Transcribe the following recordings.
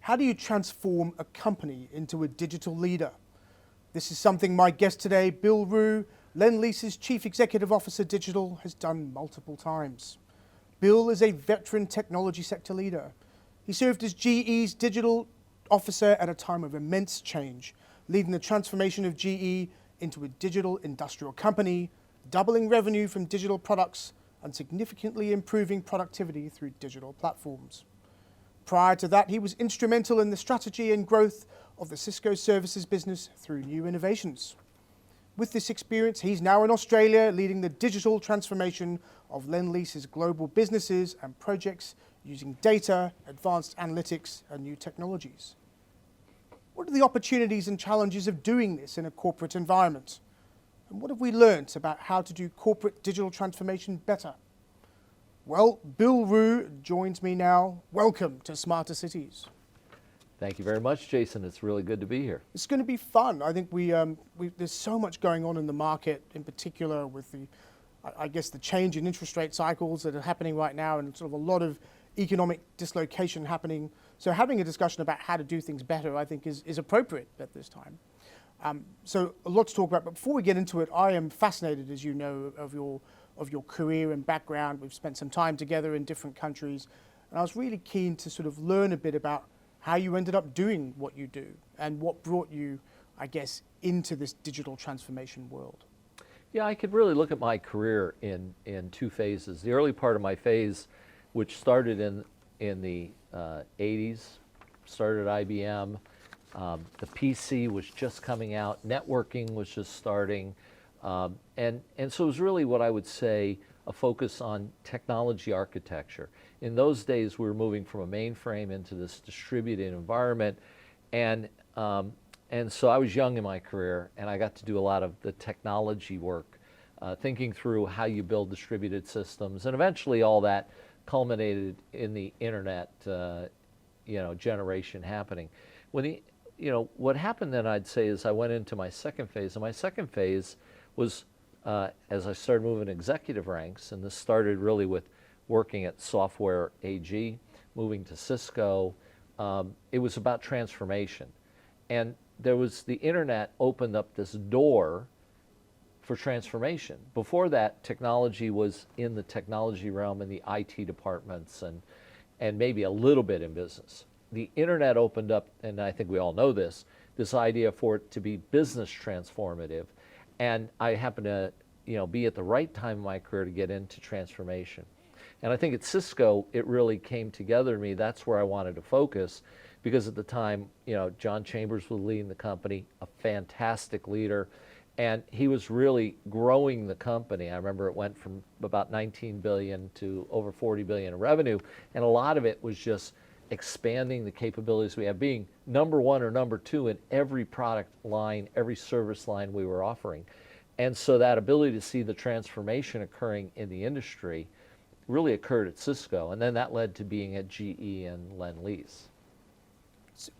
How do you transform a company into a digital leader? This is something my guest today, Bill Rue, Lendlease's Chief Executive Officer Digital, has done multiple times. Bill is a veteran technology sector leader. He served as GE's digital officer at a time of immense change, leading the transformation of GE into a digital industrial company, doubling revenue from digital products and significantly improving productivity through digital platforms. Prior to that, he was instrumental in the strategy and growth of the Cisco services business through new innovations. With this experience, he's now in Australia leading the digital transformation of Lendlease's global businesses and projects using data, advanced analytics, and new technologies. What are the opportunities and challenges of doing this in a corporate environment? And what have we learnt about how to do corporate digital transformation better? Well, Bill Rue joins me now. Welcome to Smarter Cities. Thank you very much, Jason. It's really good to be here. It's going to be fun. I think there's so much going on in the market, in particular with the change in interest rate cycles that are happening right now, and sort of a lot of economic dislocation happening. So having a discussion about how to do things better, I think, is appropriate at this time. So a lot to talk about. But before we get into it, I am fascinated, as you know, of your career and background. We've spent some time together in different countries, and I was really keen to sort of learn a bit about how you ended up doing what you do and what brought you, I guess, into this digital transformation world. Yeah, I could really look at my career in two phases. The early part of my phase, which started in the 80s, started at IBM. The PC was just coming out, networking was just starting, and so it was really what I would say a focus on technology architecture. In those days, we were moving from a mainframe into this distributed environment, and so I was young in my career, and I got to do a lot of the technology work, thinking through how you build distributed systems, and eventually all that culminated in the internet, generation happening. What happened then, I'd say, is I went into my second phase, and my second phase was as I started moving executive ranks, and this started really with working at Software AG, moving to Cisco. It was about transformation, and the internet opened up this door for transformation. Before that, technology was in the technology realm in the IT departments and maybe a little bit in business. The internet opened up, and I think we all know this idea for it to be business transformative. And I happened to be at the right time in my career to get into transformation. And I think at Cisco, it really came together to me. That's where I wanted to focus, because at the time, John Chambers was leading the company, a fantastic leader, and he was really growing the company. I remember it went from about 19 billion to over 40 billion in revenue, and a lot of it was just expanding the capabilities we have, being number one or number two in every product line, every service line we were offering. And so that ability to see the transformation occurring in the industry really occurred at Cisco, and then that led to being at GE and Lendlease.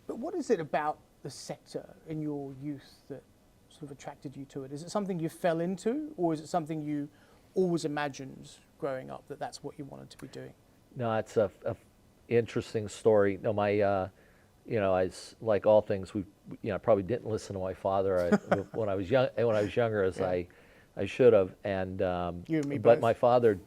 But what is it about the sector in your youth that sort of attracted you to it? Is it something you fell into, or is it something you always imagined growing up that that's what you wanted to be doing? No, it's a interesting story. No, I like all things. I probably didn't listen to my father when I was younger, as I should have. And you and me but both. My father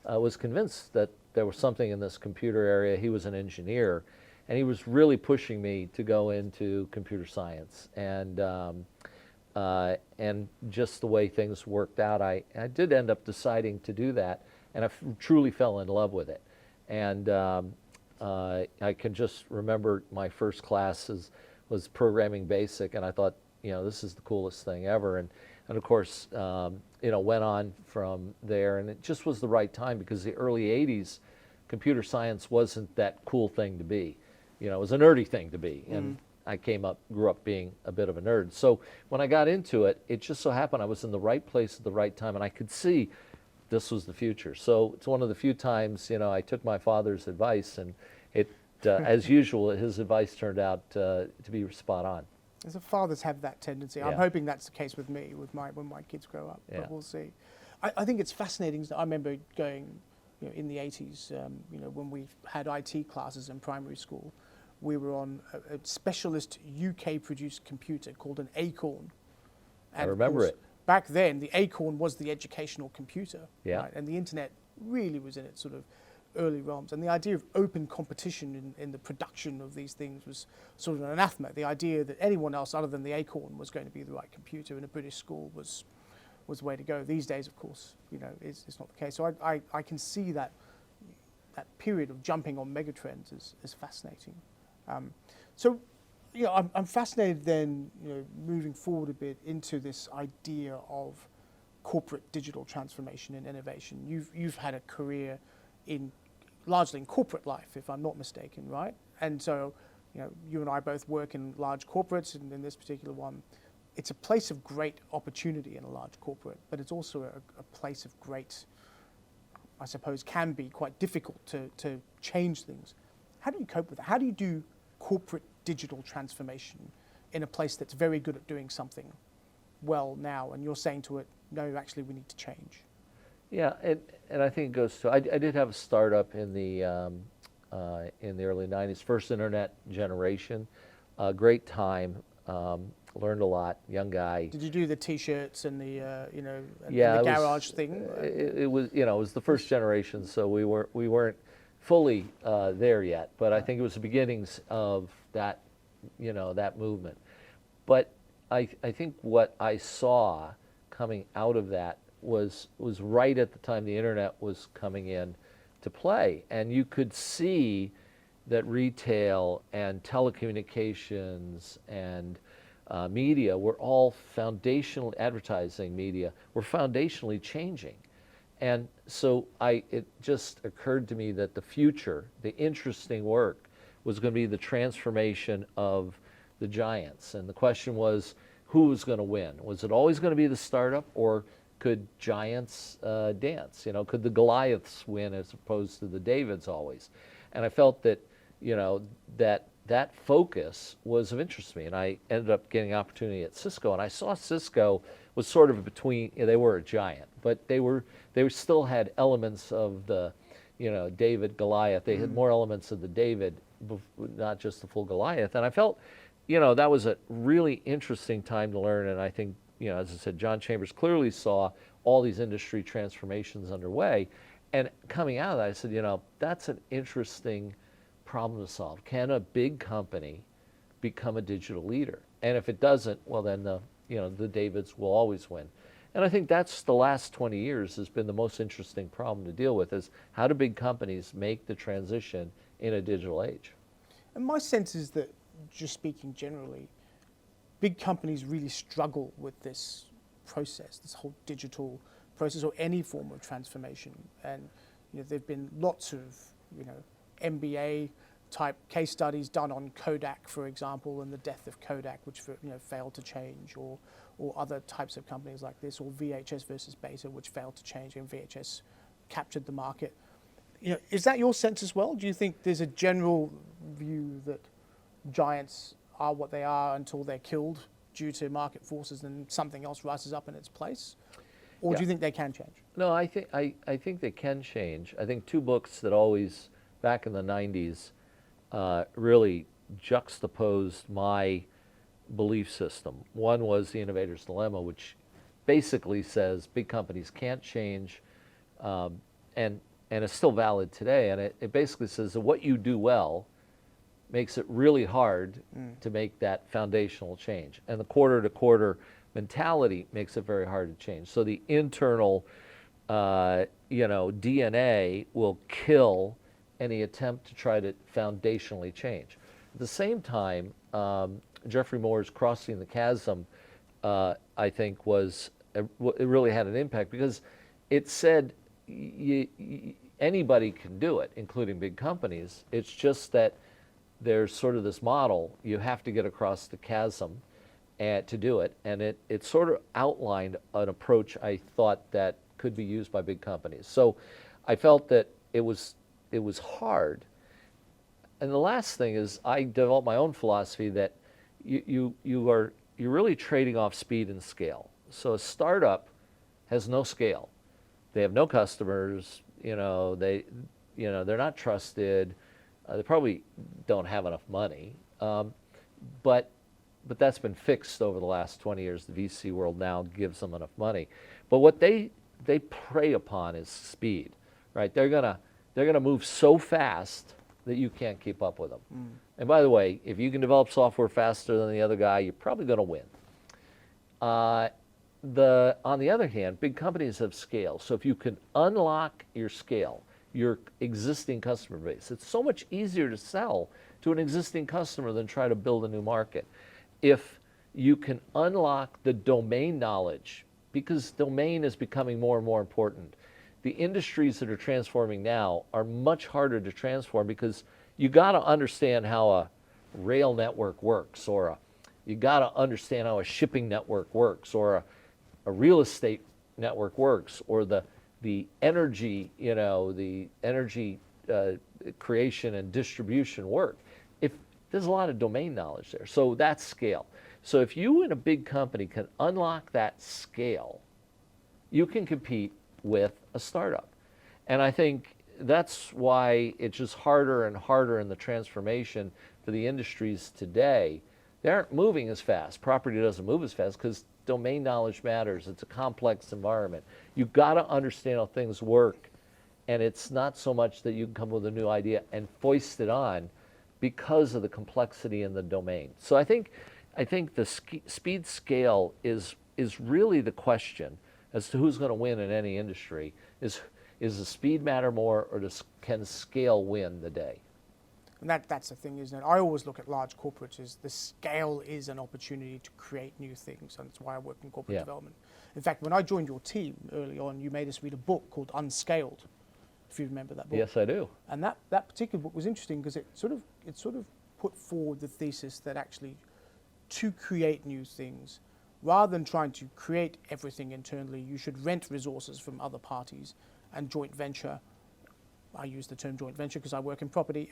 was convinced that there was something in this computer area. He was an engineer, and he was really pushing me to go into computer science. And just the way things worked out, I did end up deciding to do that, and I truly fell in love with it. And I can just remember my first class was programming basic, and I thought, this is the coolest thing ever. And of course, went on from there, and it just was the right time, because the early 80s, computer science wasn't that cool thing to be. It was a nerdy thing to be, and I grew up being a bit of a nerd. So when I got into it, it just so happened I was in the right place at the right time, and I could see this was the future. So it's one of the few times, I took my father's advice, and it, as usual, his advice turned out to be spot on. As fathers have that tendency. Yeah. I'm hoping that's the case with me, when my kids grow up, Yeah. but we'll see. I think it's fascinating. I remember going, in the 80s, when we had IT classes in primary school, we were on a specialist UK-produced computer called an Acorn. I And of remember course, it. back then, the Acorn was the educational computer, Yeah. right? And the internet really was in its sort of early realms. And the idea of open competition in the production of these things was sort of an anathema. The idea that anyone else other than the Acorn was going to be the right computer in a British school was the way to go. These days, of course, it's not the case. So I can see that period of jumping on megatrends is fascinating. So, I'm fascinated then, moving forward a bit into this idea of corporate digital transformation and innovation. You've had a career largely in corporate life, if I'm not mistaken, right? And so, you and I both work in large corporates, and in this particular one, it's a place of great opportunity in a large corporate, but it's also a place of great, I suppose, can be quite difficult to change things. How do you cope with that? How do you do corporate digital transformation in a place that's very good at doing something well now, and you're saying to it, no, actually we need to change? Yeah, and I think it goes to, I did have a startup in the early 90s, first internet generation, great time, learned a lot, young guy. Did you do the T-shirts and the and Yeah, the it was- garage thing? It was, it was the first generation, so we weren't fully there yet, but I think it was the beginnings of that, that movement. But I think what I saw coming out of that was right at the time the internet was coming in to play, and you could see that retail and telecommunications and media were all foundational, advertising media were foundationally changing. And so it just occurred to me that the future, the interesting work, was going to be the transformation of the giants. And the question was, who was going to win? Was it always going to be the startup, or could giants dance? Could the Goliaths win as opposed to the Davids always? And I felt that, that focus was of interest to me. And I ended up getting an opportunity at Cisco, and I saw Cisco was sort of between, they were a giant, but they still had elements of the, David, Goliath. They had more elements of the David, not just the full Goliath. And I felt, that was a really interesting time to learn. And I think, as I said, John Chambers clearly saw all these industry transformations underway. And coming out of that, I said, that's an interesting problem to solve. Can a big company become a digital leader? And if it doesn't, well, then the Davids will always win. And I think that's the last 20 years has been the most interesting problem to deal with, is how do big companies make the transition in a digital age? And my sense is that, just speaking generally, big companies really struggle with this process, this whole digital process, or any form of transformation. And there've been lots of MBA type case studies done on Kodak, for example, and the death of Kodak, which failed to change, or other types of companies like this, or VHS versus Beta, which failed to change, and VHS captured the market. Is that your sense as well? Do you think there's a general view that giants are what they are until they're killed due to market forces and something else rises up in its place? Or do you think they can change? No, I think they can change. I think two books that always, back in the 90s, really juxtaposed my belief system. One was The Innovator's Dilemma, which basically says big companies can't change, and it's still valid today. And it basically says that what you do well makes it really hard to make that foundational change. And the quarter-to-quarter mentality makes it very hard to change. So the internal, DNA will kill any attempt to try to foundationally change. At the same time, Geoffrey Moore's Crossing the Chasm, I think, it really had an impact, because it said anybody can do it, including big companies. It's just that there's sort of this model, you have to get across the chasm to do it. And it sort of outlined an approach I thought that could be used by big companies. So I felt that it was hard. And the last thing is, I developed my own philosophy that you're really trading off speed and scale. So a startup has no scale. They have no customers, they're not trusted. They probably don't have enough money, but that's been fixed over the last 20 years. The VC world now gives them enough money. But what they prey upon is speed, right? They're gonna move so fast that you can't keep up with them. And by the way, if you can develop software faster than the other guy, you're probably going to win. On the other hand, big companies have scale. So if you can unlock your scale, your existing customer base, it's so much easier to sell to an existing customer than try to build a new market. If you can unlock the domain knowledge, because domain is becoming more and more important. The industries that are transforming now are much harder to transform because you got to understand how a rail network works, or you got to understand how a shipping network works, or a real estate network works, or the energy, the energy creation and distribution work. If there's a lot of domain knowledge there, so that's scale. So if you in a big company can unlock that scale, you can compete with a startup. And I think that's why it's just harder and harder in the transformation for the industries today. They aren't moving as fast. Property doesn't move as fast because domain knowledge matters. It's a complex environment. You've got to understand how things work. And it's not so much that you can come with a new idea and foist it on because of the complexity in the domain. So I think the speed scale is really the question as to who's going to win in any industry. Is the speed matter more, or can scale win the day? And that's the thing, isn't it? I always look at large corporates as the scale is an opportunity to create new things, and that's why I work in corporate development. In fact, when I joined your team early on, you made us read a book called Unscaled, if you remember that book. Yes, I do. And that particular book was interesting because it sort of put forward the thesis that actually to create new things, rather than trying to create everything internally, you should rent resources from other parties and joint venture. I use the term joint venture because I work in property,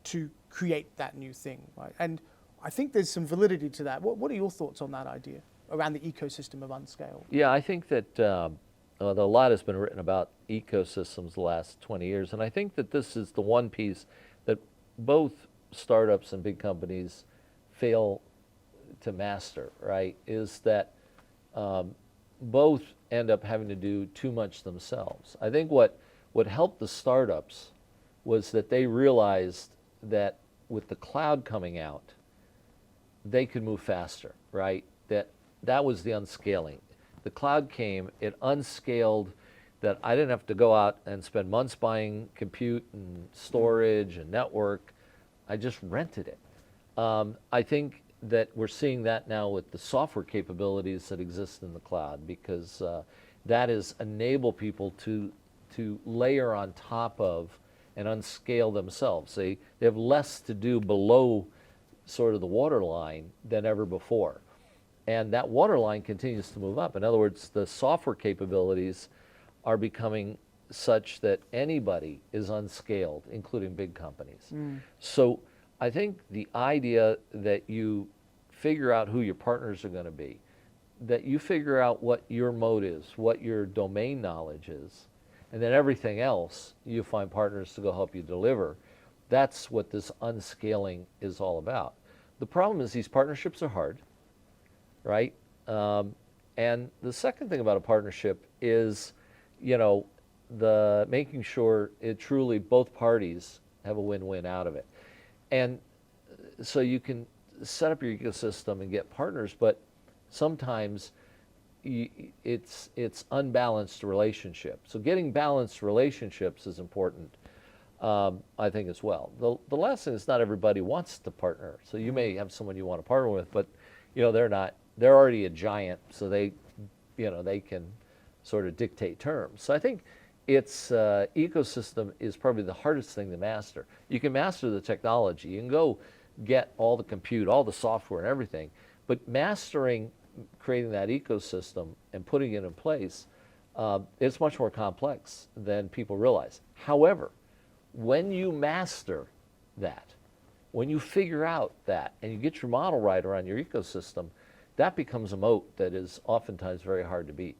to create that new thing, right? And I think there's some validity to that. What are your thoughts on that idea around the ecosystem of Unscaled? Yeah, I think that a lot has been written about ecosystems the last 20 years, and I think that this is the one piece that both startups and big companies fail to master, right? Is that both end up having to do too much themselves. I think what helped the startups was that they realized that with the cloud coming out, they could move faster, right? That was the unscaling. The cloud came, it unscaled, that I didn't have to go out and spend months buying compute and storage and network. I just rented it. I think that we're seeing that now with the software capabilities that exist in the cloud, because that is enable people to layer on top of and unscale themselves. They have less to do below sort of the waterline than ever before. And that waterline continues to move up. In other words, the software capabilities are becoming such that anybody is unscaled, including big companies. So I think the idea that you figure out who your partners are going to be, that you figure out what your mode is, what your domain knowledge is, and then everything else you find partners to go help you deliver. That's what this unscaling is all about. The problem is these partnerships are hard, right? And the second thing about a partnership is, the making sure it truly both parties have a win-win out of it. And so you can set up your ecosystem and get partners, but sometimes it's unbalanced relationship. So getting balanced relationships is important, I think, as well. The last thing is not everybody wants to partner. So you may have someone you want to partner with, but they're already a giant, so they can sort of dictate terms. So I think its ecosystem is probably the hardest thing to master. You can master the technology. You can go get all the compute, all the software and everything, but mastering creating that ecosystem and putting it in place, it's much more complex than people realize. However, when you master that, when you figure out that, and you get your model right around your ecosystem, that becomes a moat that is oftentimes very hard to beat.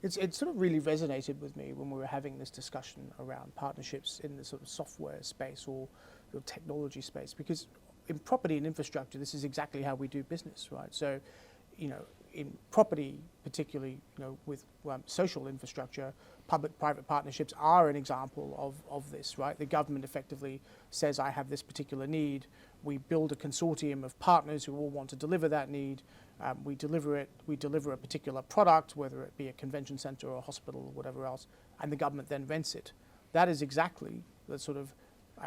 It sort of really resonated with me when we were having this discussion around partnerships in the sort of software space or the technology space, because in property and infrastructure, this is exactly how we do business, right? So, in property, particularly, with social infrastructure, public-private partnerships are an example of this, right? The government effectively says, I have this particular need. We build a consortium of partners who all want to deliver that need. We deliver a particular product, whether it be a convention center or a hospital or whatever else, and the government then rents it. That is exactly the sort of,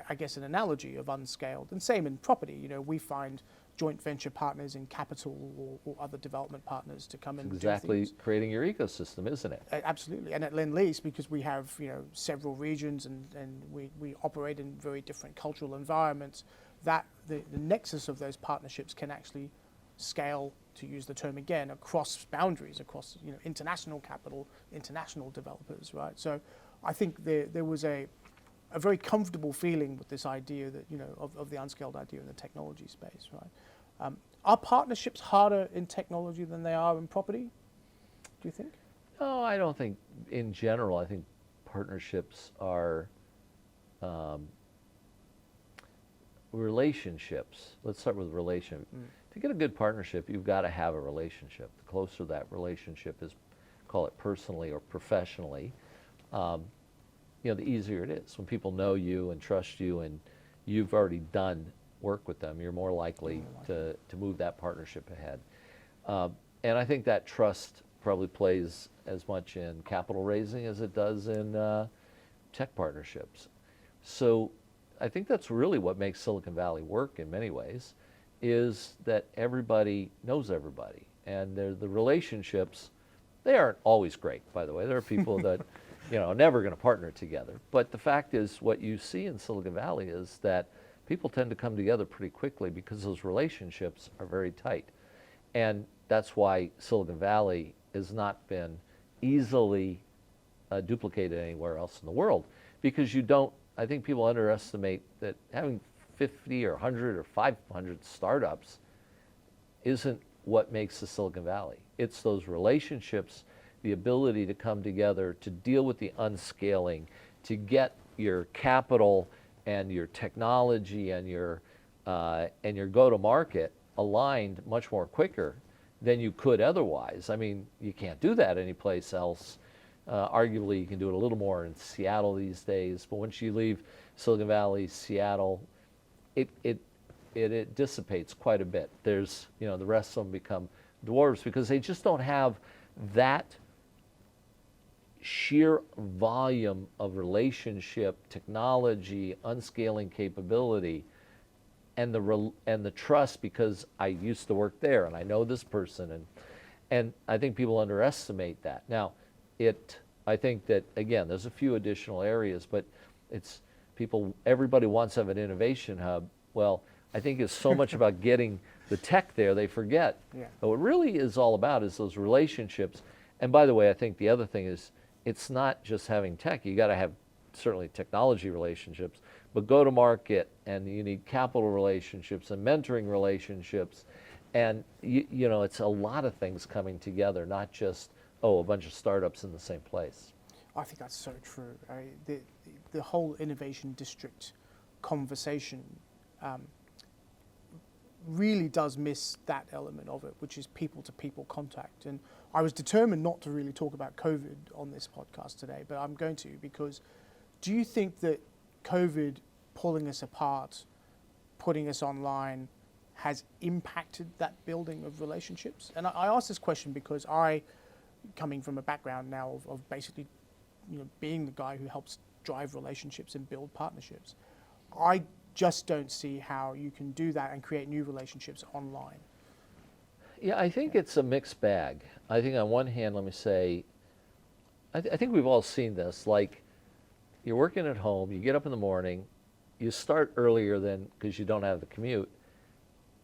I guess, an analogy of unscaled. And same in property, we find joint venture partners in capital or other development partners to come in and do Exactly things. creating your ecosystem, isn't it? Absolutely. And at Lendlease, because we have several regions and we operate in very different cultural environments, that the nexus of those partnerships can actually scale, to use the term again, across boundaries, across international capital, international developers, right? So I think there was a very comfortable feeling with this idea that of the unscaled idea in the technology space, right? Are partnerships harder in technology than they are in property, do you think? No, I don't think, in general, I think partnerships are relationships. Let's start with relationship. To get a good partnership, you've got to have a relationship. The closer that relationship is, call it personally or professionally, the easier it is. When people know you and trust you and you've already done work with them, you're more likely to move that partnership ahead. And I think that trust probably plays as much in capital raising as it does in tech partnerships. So I think that's really what makes Silicon Valley work in many ways, is that everybody knows everybody. And the relationships, they aren't always great, by the way. There are people that are never going to partner together. But the fact is, what you see in Silicon Valley is that people tend to come together pretty quickly because those relationships are very tight. And that's why Silicon Valley has not been easily duplicated anywhere else in the world, because I think people underestimate that having 50 or 100 or 500 startups isn't what makes the Silicon Valley. It's those relationships, the ability to come together, to deal with the unscaling, to get your capital and your technology and your go-to-market aligned much more quicker than you could otherwise. I mean, you can't do that anyplace else. Arguably, you can do it a little more in Seattle these days, but once you leave Silicon Valley, Seattle, it dissipates quite a bit. There's, the rest of them become dwarves because they just don't have that sheer volume of relationship, technology, unscaling capability, and the trust, because I used to work there and I know this person, and I think people underestimate that. Now, I think that, again, there's a few additional areas, but everybody wants to have an innovation hub. Well, I think it's so much about getting the tech there, they forget. Yeah. But what really is all about is those relationships. And by the way, I think the other thing is, it's not just having tech. You got to have certainly technology relationships, but go to market, and you need capital relationships and mentoring relationships. And it's a lot of things coming together, not just, a bunch of startups in the same place. I think that's so true. The whole innovation district conversation really does miss that element of it, which is people-to-people contact. And I was determined not to really talk about COVID on this podcast today, but I'm going to, because do you think that COVID pulling us apart, putting us online, has impacted that building of relationships? And I ask this question because coming from a background now of basically being the guy who helps drive relationships and build partnerships, I just don't see how you can do that and create new relationships online. Yeah, I think it's a mixed bag. I think on one hand, let me say, I think we've all seen this. Like, you're working at home, you get up in the morning, you start earlier because you don't have the commute.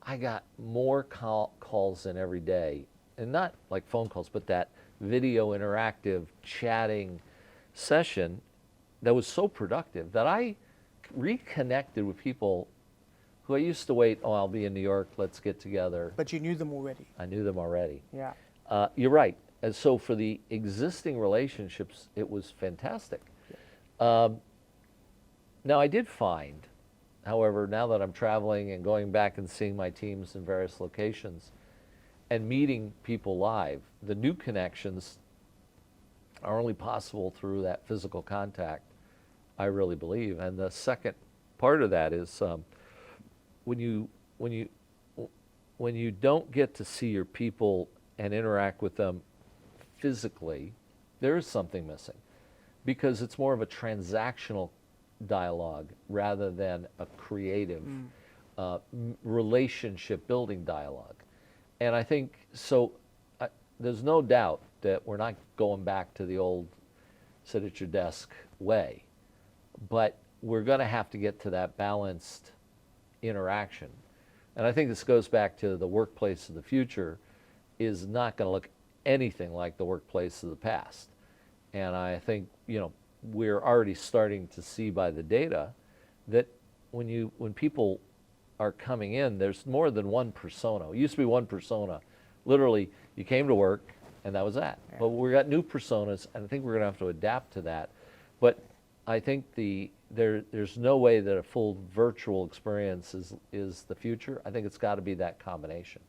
I got more calls in every day, and not like phone calls, but that video interactive chatting session that was so productive that I reconnected with people who I used to wait, I'll be in New York, let's get together. But you knew them already. I knew them already. Yeah. You're right. and so for the existing relationships, it was fantastic. Um, Now I did find, however, now that I'm traveling and going back and seeing my teams in various locations and meeting people live, the new connections are only possible through that physical contact, I really believe. And the second part of that is when you when you when you don't get to see your people and interact with them physically, there is something missing because it's more of a transactional dialogue rather than a creative relationship building dialogue. And I think so. There's no doubt that we're not going back to the old sit at your desk way, but we're going to have to get to that balanced interaction. And I think this goes back to the workplace of the future is not going to look anything like the workplace of the past. And I think, we're already starting to see by the data that when people are coming in, there's more than one persona. It used to be one persona. Literally, you came to work and that was that. Yeah. But we got new personas, and I think we're going to have to adapt to that. But I think there's no way that a full virtual experience is the future. I think it's got to be that combination.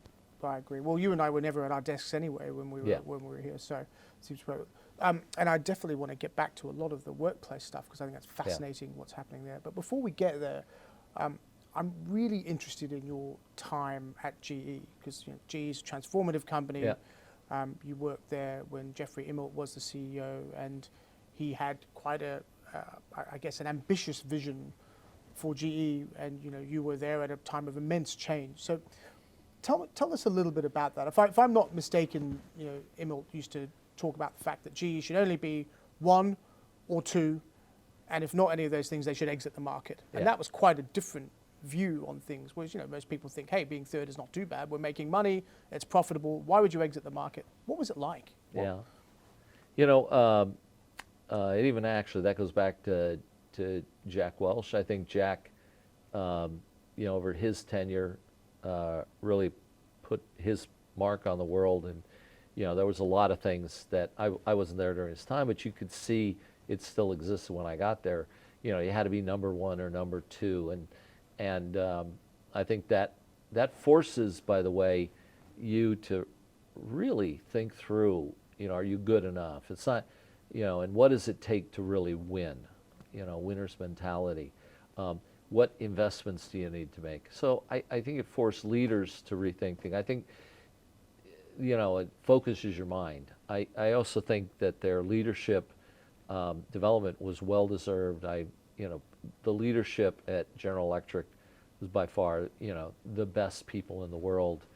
I agree. Well, you and I were never at our desks anyway when we were here, so it seems to. And I definitely want to get back to a lot of the workplace stuff because I think that's fascinating what's happening there. But before we get there, I'm really interested in your time at GE because GE is a transformative company. Yeah. You worked there when Jeffrey Immelt was the CEO, and he had quite I guess, an ambitious vision for GE, and you were there at a time of immense change. So tell us a little bit about that. If I'm not mistaken, Immelt used to talk about the fact that GE should only be one or two, and if not any of those things, they should exit the market. Yeah. And that was quite a different view on things, whereas most people think, hey, being third is not too bad. We're making money, it's profitable. Why would you exit the market? What was it like? Yeah, it even actually that goes back to Jack Welch. I think Jack, over his tenure, really put his mark on the world, and there was a lot of things that I wasn't there during his time, but you could see it still existed when I got there. You had to be number one or number two, and I think that forces, by the way, you to really think through. Are you good enough? It's not, and what does it take to really win? Winner's mentality. What investments do you need to make? So I think it forced leaders to rethink things. I think, it focuses your mind. I also think that their leadership development was well-deserved. The leadership at General Electric was by far, the best people in the world,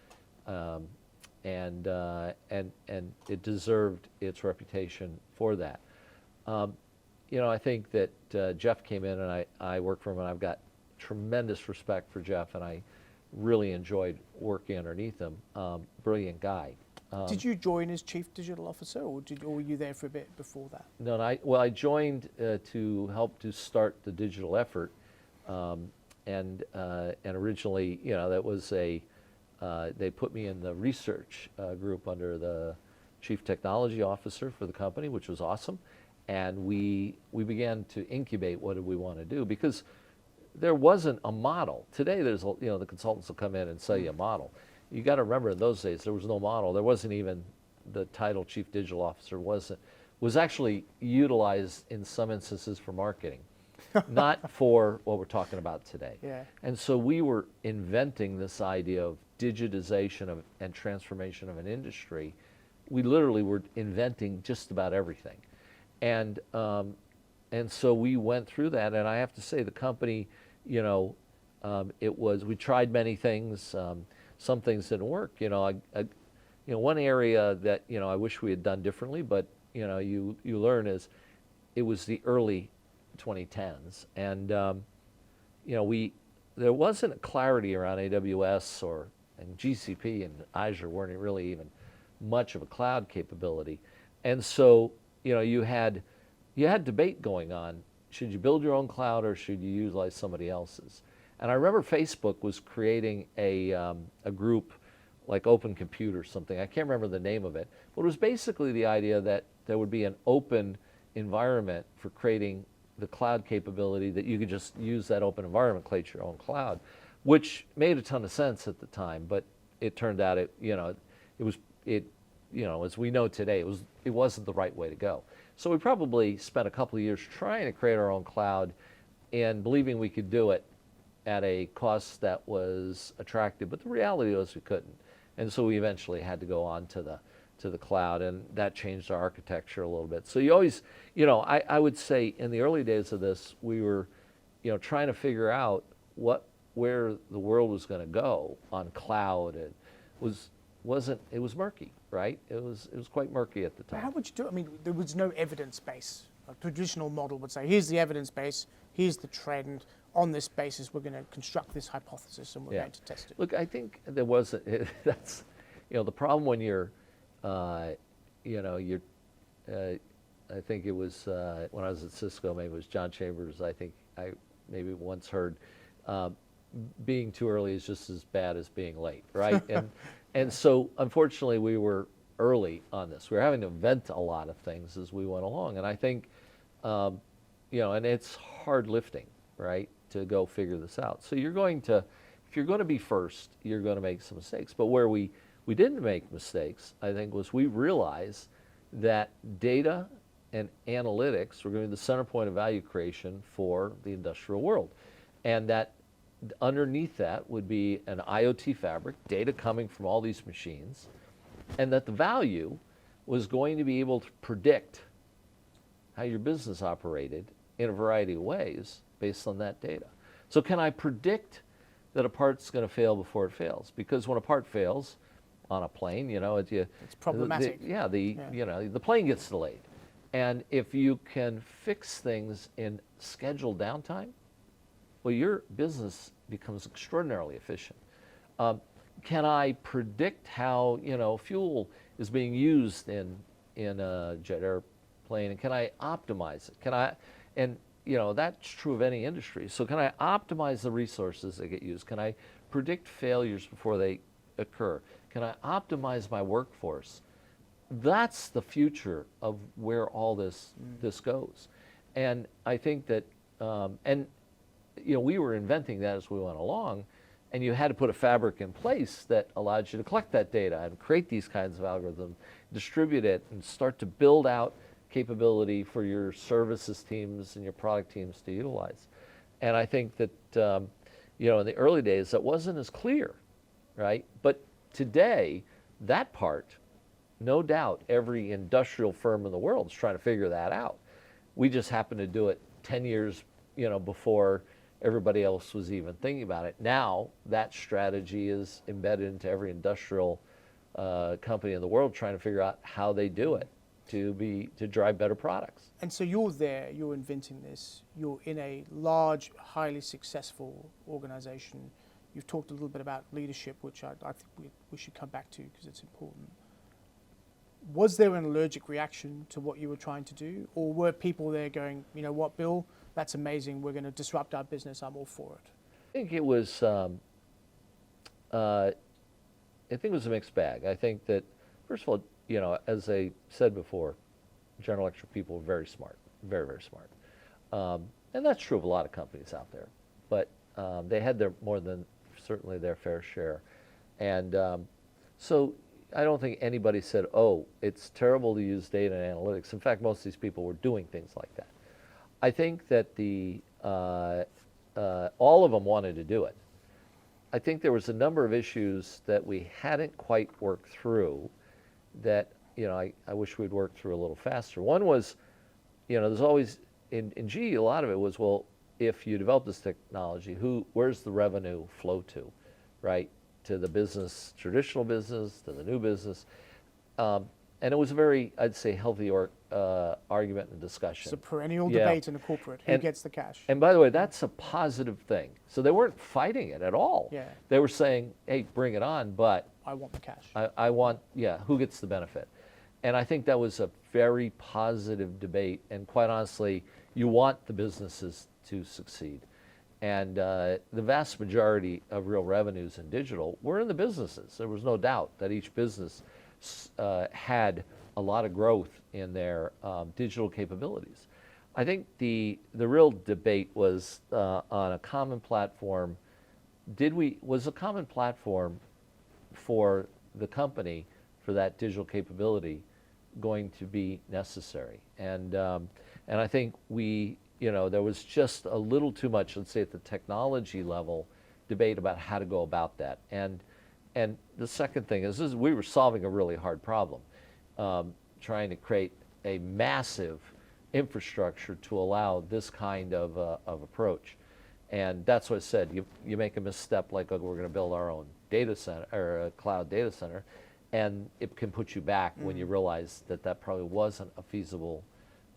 and it deserved its reputation for that. I think that Jeff came in, and I worked for him, and I've got tremendous respect for Jeff, and I really enjoyed working underneath him. Brilliant guy. Did you join as Chief Digital Officer, or were you there for a bit before that? No, I joined to help to start the digital effort, and originally, that was they put me in the research group under the Chief Technology Officer for the company, which was awesome, and we began to incubate what did we want to do, because there wasn't a model. Today there's, the consultants will come in and sell you a model. You got to remember, in those days there was no model. There wasn't even the title Chief Digital Officer was actually utilized in some instances for marketing, not for what we're talking about today. Yeah. And so we were inventing this idea of digitization and transformation of an industry. We literally were inventing just about everything, and so we went through that. And I have to say, the company, we tried many things. Some things didn't work. One area that I wish we had done differently, but you learn is it was the early 2010s, and there wasn't a clarity around AWS and GCP and Azure weren't really even much of a cloud capability, and so you had debate going on. Should you build your own cloud or should you utilize somebody else's? And I remember Facebook was creating a group like Open Compute or something. I can't remember the name of it, but it was basically the idea that there would be an open environment for creating the cloud capability, that you could just use that open environment, create your own cloud, which made a ton of sense at the time. But it turned out as we know today, it wasn't the right way to go. So we probably spent a couple of years trying to create our own cloud and believing we could do it at a cost that was attractive, but the reality was we couldn't. And so we eventually had to go on to the cloud, and that changed our architecture a little bit. So you always, I would say in the early days of this, we were, trying to figure out where the world was going to go on cloud. It was murky, right? It was quite murky at the time. How would you do it? I mean, there was no evidence base. A traditional model would say, here's the evidence base, here's the trend. On this basis, we're going to construct this hypothesis and we're going to test it. Look, I think there was, that's, the problem when you're, I think it was, when I was at Cisco, maybe it was John Chambers, I think I maybe once heard, being too early is just as bad as being late, right? And so, unfortunately, we were early on this. We were having to invent a lot of things as we went along. And I think, and it's hard lifting, right, to go figure this out. So if you're going to be first, you're going to make some mistakes. But where we didn't make mistakes, I think, was we realized that data and analytics were going to be the center point of value creation for the industrial world. And that underneath that would be an IoT fabric, data coming from all these machines, and that the value was going to be able to predict how your business operated in a variety of ways based on that data. So can I predict that a part's going to fail before it fails? Because when a part fails on a plane, it's problematic. The plane gets delayed. And if you can fix things in scheduled downtime, well, your business becomes extraordinarily efficient. Can I predict how fuel is being used in a jet airplane, and can I optimize it? That's true of any industry. So can I optimize the resources that get used? Can I predict failures before they occur? Can I optimize my workforce? That's the future of where all this goes. And I think that, we were inventing that as we went along, and you had to put a fabric in place that allowed you to collect that data and create these kinds of algorithms, distribute it, and start to build out capability for your services teams and your product teams to utilize. And I think that, in the early days, that wasn't as clear, right? But today, that part, no doubt, every industrial firm in the world is trying to figure that out. We just happen to do it 10 years, before everybody else was even thinking about it. Now, that strategy is embedded into every industrial company in the world, trying to figure out how they do it to drive better products. And so you're inventing this, you're in a large, highly successful organization. You've talked a little bit about leadership, which I think we should come back to because it's important. Was there an allergic reaction to what you were trying to do? Or were people there going, you know what, Bill, that's amazing, we're going to disrupt our business, I'm all for it? I think it was, a mixed bag. I think that, first of all, as I said before, General Electric people were very smart, very, very smart. And that's true of a lot of companies out there. But they had more than certainly their fair share. And so I don't think anybody said, oh, it's terrible to use data and analytics. In fact, most of these people were doing things like that. I think that all of them wanted to do it. I think there was a number of issues that we hadn't quite worked through that, I wish we'd worked through a little faster. One was, there's always, in GE, a lot of it was, well, if you develop this technology, where's the revenue flow to, right? To the business, traditional business, to the new business. And it was a very, I'd say, healthy argument and discussion. It's a perennial debate in a corporate. Who gets the cash? And by the way, that's a positive thing. So they weren't fighting it at all. Yeah. They were saying, hey, bring it on, but I want the cash. I want, who gets the benefit? And I think that was a very positive debate. And quite honestly, you want the businesses to succeed. And the vast majority of real revenues in digital were in the businesses. There was no doubt that each business had a lot of growth in their digital capabilities. I think the real debate was on a common platform. Was a common platform for the company for that digital capability going to be necessary? And I think there was just a little too much, let's say at the technology level, debate about how to go about that. And the second thing is we were solving a really hard problem, trying to create a massive infrastructure to allow this kind of approach. And that's what I said. You make a misstep like, we're going to build our own data center or a cloud data center, and it can put you back when you realize that probably wasn't a feasible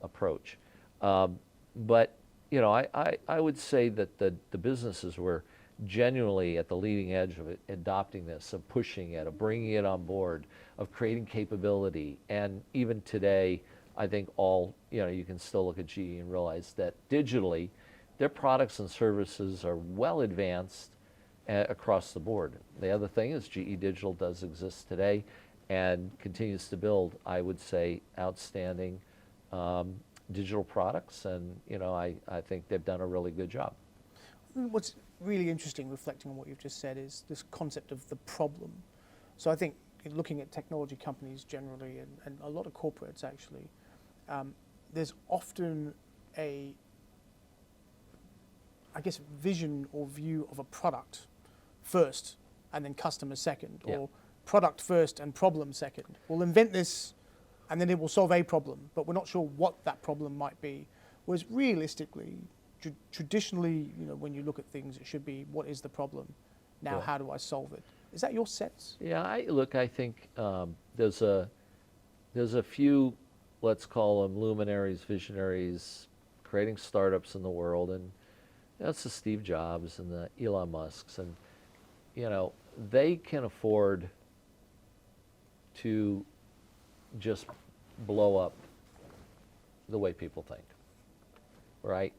approach. But I would say that the businesses were genuinely at the leading edge of adopting this, of pushing it, of bringing it on board, of creating capability. And even today, I think you can still look at GE and realize that digitally, their products and services are well advanced across the board. The other thing is GE Digital does exist today and continues to build, I would say, outstanding digital products, and I think they've done a really good job. What's really interesting, reflecting on what you've just said, is this concept of the problem. So I think looking at technology companies generally, and a lot of corporates actually, there's often a, vision or view of a product first and then customer second, or product first and problem second. We'll invent this and then it will solve a problem, but we're not sure what that problem might be. Whereas realistically, traditionally, when you look at things, it should be, what is the problem? Now, how do I solve it? Is that your sense? Yeah, I think there's a few, let's call them luminaries, visionaries, creating startups in the world, and that's the Steve Jobs and the Elon Musks, and they can afford to just blow up the way people think, right?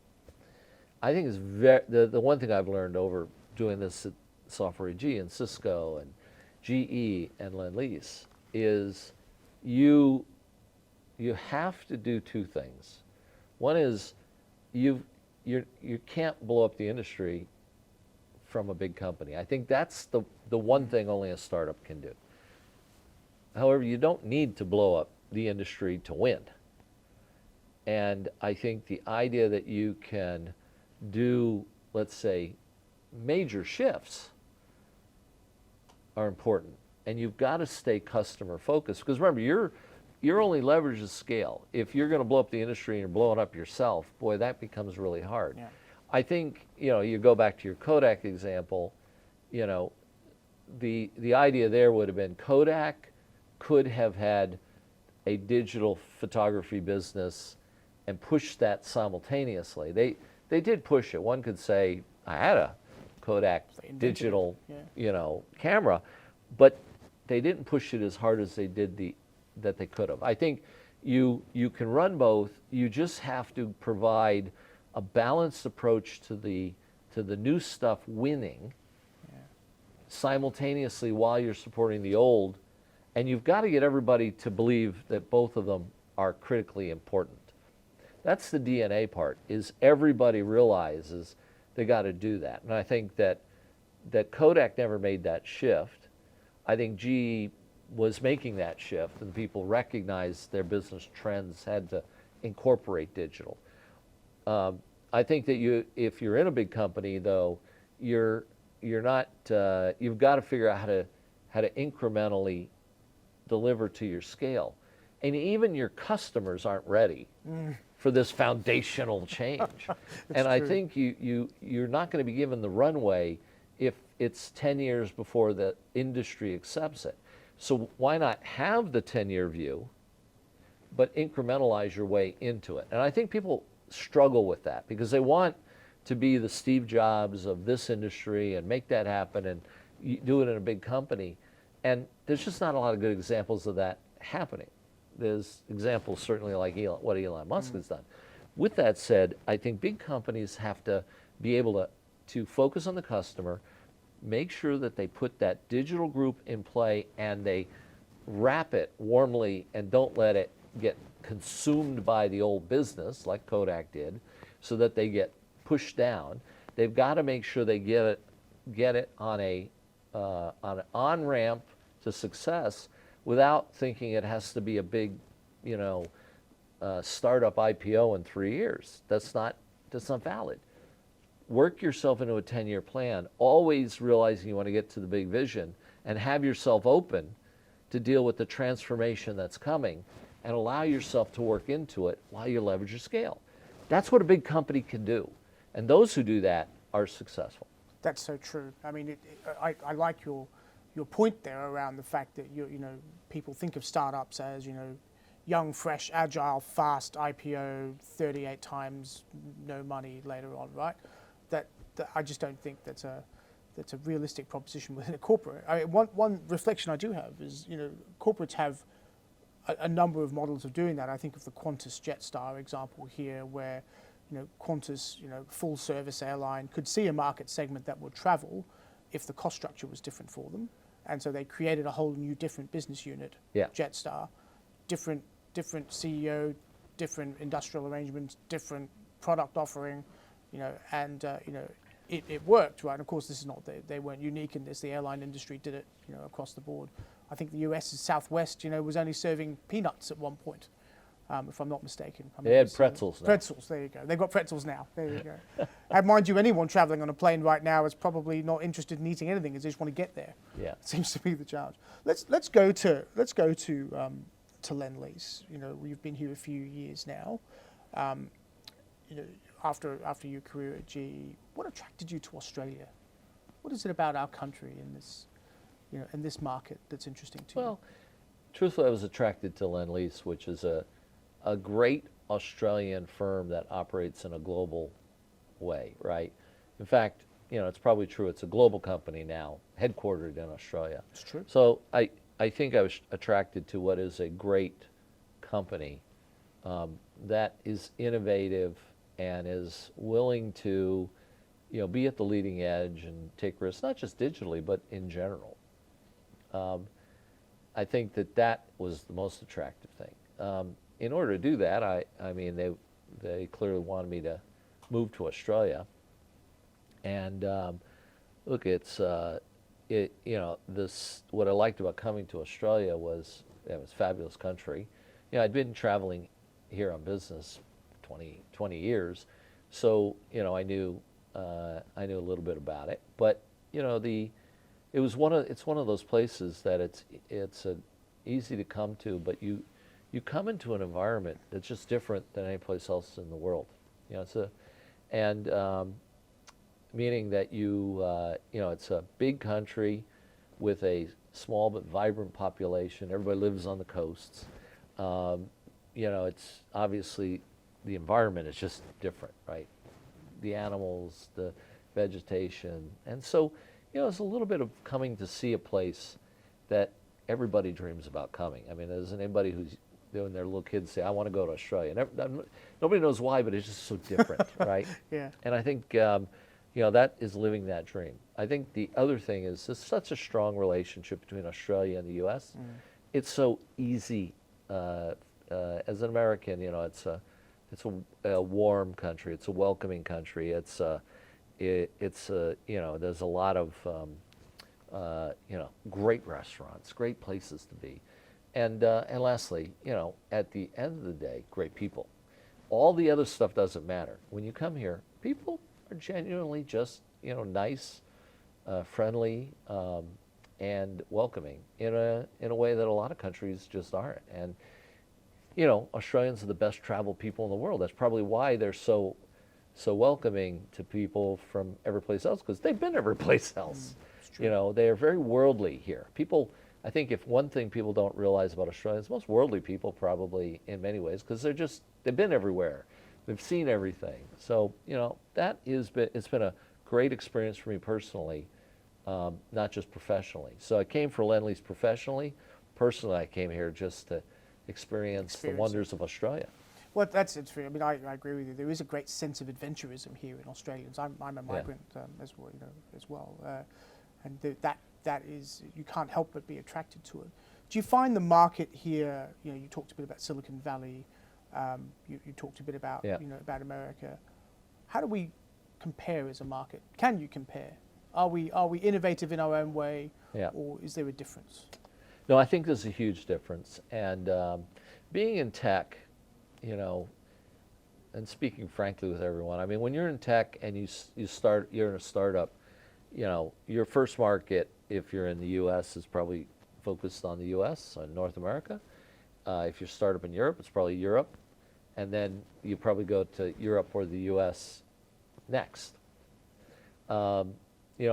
I think it's the one thing I've learned over doing this at Software AG and Cisco and GE and Lendlease is you have to do two things. One is you can't blow up the industry from a big company. I think that's the one thing only a startup can do. However, you don't need to blow up the industry to win. And I think the idea that you can do, let's say, major shifts are important. And you've got to stay customer focused, because remember, your only leverage is scale. If you're going to blow up the industry and you're blowing up yourself, boy, that becomes really hard. Yeah. I think, you go back to your Kodak example, the idea there would have been Kodak could have had a digital photography business and pushed that simultaneously. They did push it. One could say, I had a Kodak digital, camera, but they didn't push it as hard as they did that they could have. I think you can run both. You just have to provide a balanced approach to the new stuff winning simultaneously while you're supporting the old. And you've got to get everybody to believe that both of them are critically important. That's the DNA part, is everybody realizes they got to do that. And I think that Kodak never made that shift. I think GE was making that shift, and people recognized their business trends had to incorporate digital. I think that if you're in a big company, though, you're not. You've got to figure out how to incrementally deliver to your scale, and even your customers aren't ready for this foundational change. And I think you're not going to be given the runway if it's 10 years before the industry accepts it. So why not have the 10-year view, but incrementalize your way into it? And I think people struggle with that because they want to be the Steve Jobs of this industry and make that happen and do it in a big company. And there's just not a lot of good examples of that happening. There's examples certainly like what Elon Musk has done. With that said, I think big companies have to be able to to focus on the customer, make sure that they put that digital group in play and they wrap it warmly and don't let it get consumed by the old business like Kodak did, so that they get pushed down. They've got to make sure they get it on an on-ramp to success without thinking it has to be a big, startup IPO in 3 years. That's not valid. Work yourself into a 10-year plan, always realizing you want to get to the big vision, and have yourself open to deal with the transformation that's coming, and allow yourself to work into it while you leverage your scale. That's what a big company can do, and those who do that are successful. That's so true. I mean, I like your point there around the fact that people think of startups as young, fresh, agile, fast IPO, 38 times, no money later on, right? That I just don't think that's a realistic proposition within a corporate. I mean, one reflection I do have is corporates have a number of models of doing that. I think of the Qantas Jetstar example here, where Qantas, full service airline, could see a market segment that would travel if the cost structure was different for them, and so they created a whole new different business unit, Jetstar, different CEO, different industrial arrangements, different product offering, it worked, right? And of course, this is not they weren't unique in this. The airline industry did it, across the board. I think the U.S.'s Southwest, was only serving peanuts at one point, if I'm not mistaken. They had pretzels now. Pretzels, there you go. They've got pretzels now. There you go. And mind you, anyone traveling on a plane right now is probably not interested in eating anything. They just want to get there. Yeah, it seems to be the challenge. Let's go to Lendlease. We've been here a few years now. After your career at GE, what attracted you to Australia? What is it about our country in this market that's interesting to you? Well, truthfully, I was attracted to Lendlease, which is a great Australian firm that operates in a global way, right? In fact, it's probably true. It's a global company now, headquartered in Australia. It's true. So I think I was attracted to what is a great company that is innovative and is willing to, be at the leading edge and take risks, not just digitally, but in general. I think that was the most attractive thing. In order to do that, I mean, they clearly wanted me to move to Australia. And look, it's what I liked about coming to Australia was it was a fabulous country. I'd been traveling here on business 20 years, so I knew a little bit about it. But it's one of those places that it's easy to come to, but you come into an environment that's just different than any place else in the world. Meaning that it's a big country with a small but vibrant population. Everybody lives on the coasts. It's obviously the environment is just different, right? The animals, the vegetation, and so it's a little bit of coming to see a place that everybody dreams about coming. I mean, there's anybody who's doing their little kids say, "I want to go to Australia." Nobody knows why, but it's just so different, right? Yeah. And I think that is living that dream. I think the other thing is there's such a strong relationship between Australia and the U.S. It's so easy as an American. It's a warm country. It's a welcoming country. There's a lot of great restaurants, great places to be, and lastly, at the end of the day, great people. All the other stuff doesn't matter. When you come here, people are genuinely just nice, friendly, and welcoming in a way that a lot of countries just aren't. And Australians are the best traveled people in the world. That's probably why they're so welcoming to people from every place else, because they've been every place else. They are very worldly here. People, I think, if one thing people don't realize about Australians, most worldly people probably in many ways, because they've been everywhere, they've seen everything. So it's been a great experience for me personally, not just professionally. So I came for Lendlease professionally. Personally, I came here just to experience the wonders of Australia. Well, that's it's true. I mean, I agree with you. There is a great sense of adventurism here in Australians. I'm a migrant as well, as well, and that is, you can't help but be attracted to it. Do you find the market here? You talked a bit about Silicon Valley. You talked a bit about about America. How do we compare as a market? Can you compare? Are we innovative in our own way, or is there a difference? No, I think there's a huge difference. And being in tech, and speaking frankly with everyone, I mean, when you're in tech and you're in a startup, your first market, if you're in the U.S., is probably focused on the U.S., on North America. If you're a startup in Europe, it's probably Europe. And then you probably go to Europe or the U.S. next. I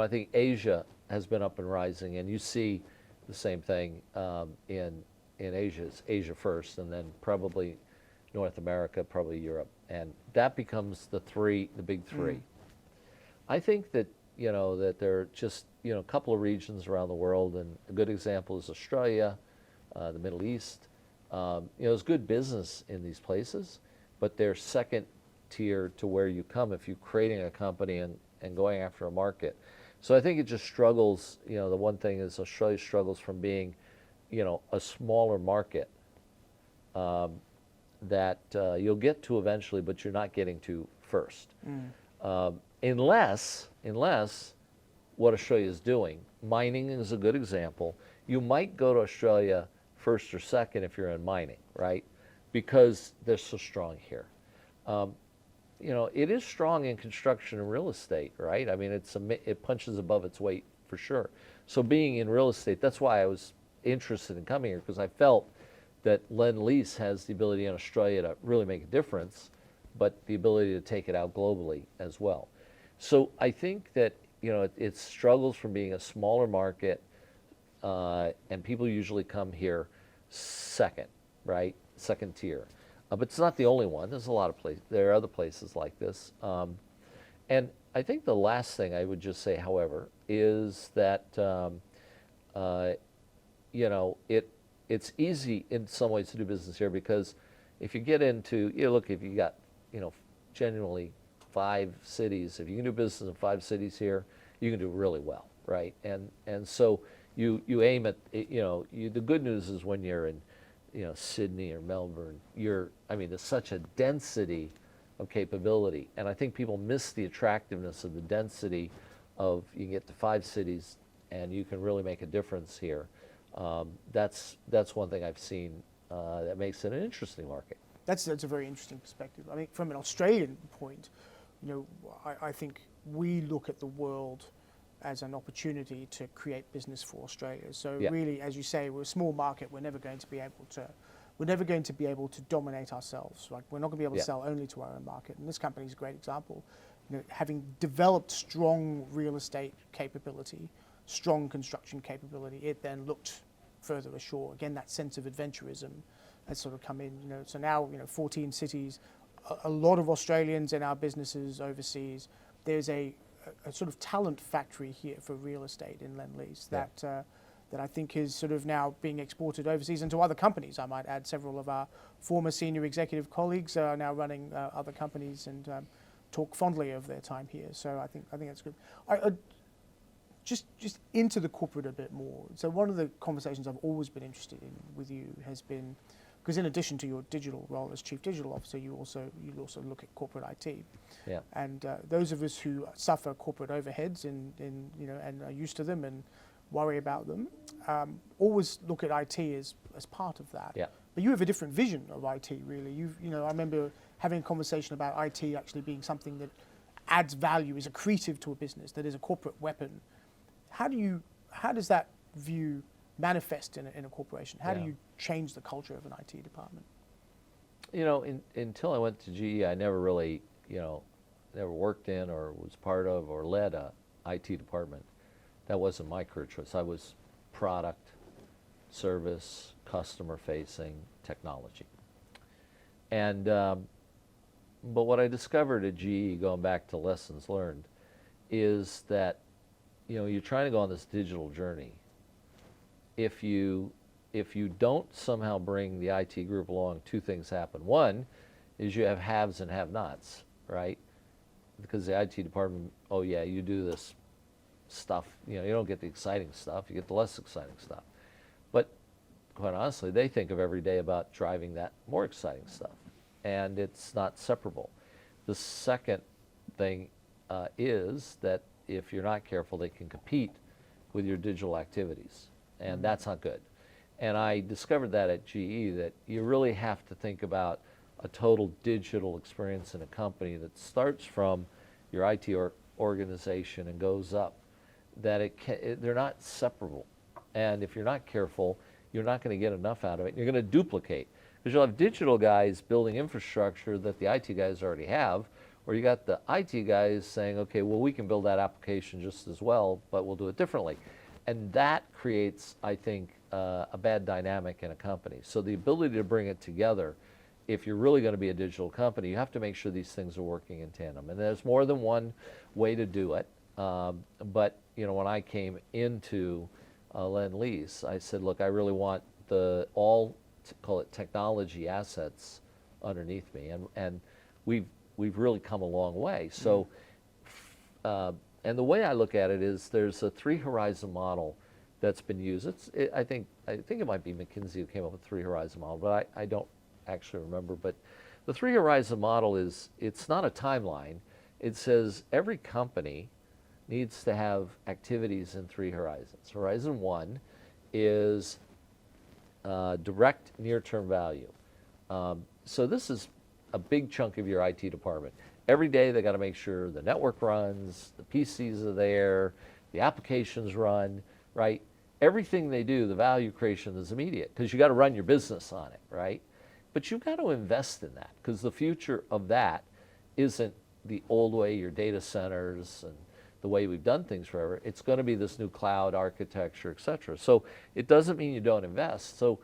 think Asia has been up and rising, and you see the same thing in Asia. It's Asia first, and then probably North America, probably Europe, and that becomes the big three. I think that that there are just a couple of regions around the world, and a good example is Australia, the Middle East. There's good business in these places, but they're second tier to where you come if you're creating a company and going after a market. So I think it just struggles. The one thing is Australia struggles from being, a smaller market that you'll get to eventually, but you're not getting to first. Unless what Australia is doing. Mining is a good example. You might go to Australia first or second if you're in mining, right? Because they're so strong here. It is strong in construction and real estate, right? I mean, it punches above its weight for sure. So being in real estate, that's why I was interested in coming here, because I felt that Lendlease has the ability in Australia to really make a difference, but the ability to take it out globally as well. So I think that it struggles from being a smaller market, and people usually come here second, right? Second tier. But it's not the only one. There's a lot of places. There are other places like this. And I think the last thing I would just say, however, is that it's easy in some ways to do business here, because if you get into if you got genuinely 5 cities, if you can do business in 5 cities here, you can do really well, right? And so you aim at the good news is when you're in Sydney or Melbourne, there's such a density of capability, and I think people miss the attractiveness of the density of you can get to 5 cities and you can really make a difference here. That's one thing I've seen that makes it an interesting market. That's a very interesting perspective. I mean, from an Australian point, I think we look at the world as an opportunity to create business for Australia. So really, as you say, we're a small market. We're never going to be able to dominate ourselves. Like, we're not going to be able to sell only to our own market. And this company is a great example. Having developed strong real estate capability, strong construction capability, it then looked further ashore. Again, that sense of adventurism has sort of come in. So now 14 cities, a lot of Australians in our businesses overseas. There's a sort of talent factory here for real estate in Lendlease that I think is sort of now being exported overseas and to other companies. I might add several of our former senior executive colleagues are now running other companies and talk fondly of their time here. So I think that's good. Just into the corporate a bit more. So one of the conversations I've always been interested in with you has been, because in addition to your digital role as Chief Digital Officer, you also look at corporate IT. Yeah. And those of us who suffer corporate overheads and are used to them and worry about them, always look at IT as part of that. Yeah. But you have a different vision of IT, really. I remember having a conversation about IT actually being something that adds value, is accretive to a business, that is a corporate weapon. How does that view manifest in a corporation? How do you change the culture of an IT department? Until I went to GE, I never really, never worked in or was part of or led a IT department. That wasn't my career choice. I was product, service, customer-facing, technology. And but what I discovered at GE, going back to lessons learned, is that you're trying to go on this digital journey. If you don't somehow bring the IT group along, 2 things happen. One, is you have haves and have-nots, right? Because the IT department, oh yeah, you do this stuff, you don't get the exciting stuff, you get the less exciting stuff. But quite honestly, they think of every day about driving that more exciting stuff, and it's not separable. The second thing is that if you're not careful, they can compete with your digital activities, and that's not good. And I discovered that at GE, that you really have to think about a total digital experience in a company that starts from your IT organization and goes up, that they're not separable. And if you're not careful, you're not going to get enough out of it. You're going to duplicate, because you'll have digital guys building infrastructure that the IT guys already have, or you got the IT guys saying, okay, well, we can build that application just as well, but we'll do it differently. And that creates, I think, a bad dynamic in a company. So the ability to bring it together, if you're really going to be a digital company, you have to make sure these things are working in tandem. And there's more than one way to do it. But when I came into Lendlease, I said, look, I really want call it technology assets underneath me, and we've really come a long way. So, and the way I look at it is, there's a 3-horizon model that's been used. I think it might be McKinsey who came up with the 3-horizon model, but I don't actually remember. But the 3-horizon model it's not a timeline. It says every company needs to have activities in 3 horizons. Horizon 1 is direct near-term value. So this is a big chunk of your IT department. Every day they got to make sure the network runs, the PCs are there, the applications run, right? Everything they do, the value creation is immediate, because you got to run your business on it, right? But you've got to invest in that, because the future of that isn't the old way, your data centers and the way we've done things forever. It's going to be this new cloud architecture, et cetera. So it doesn't mean you don't invest. So,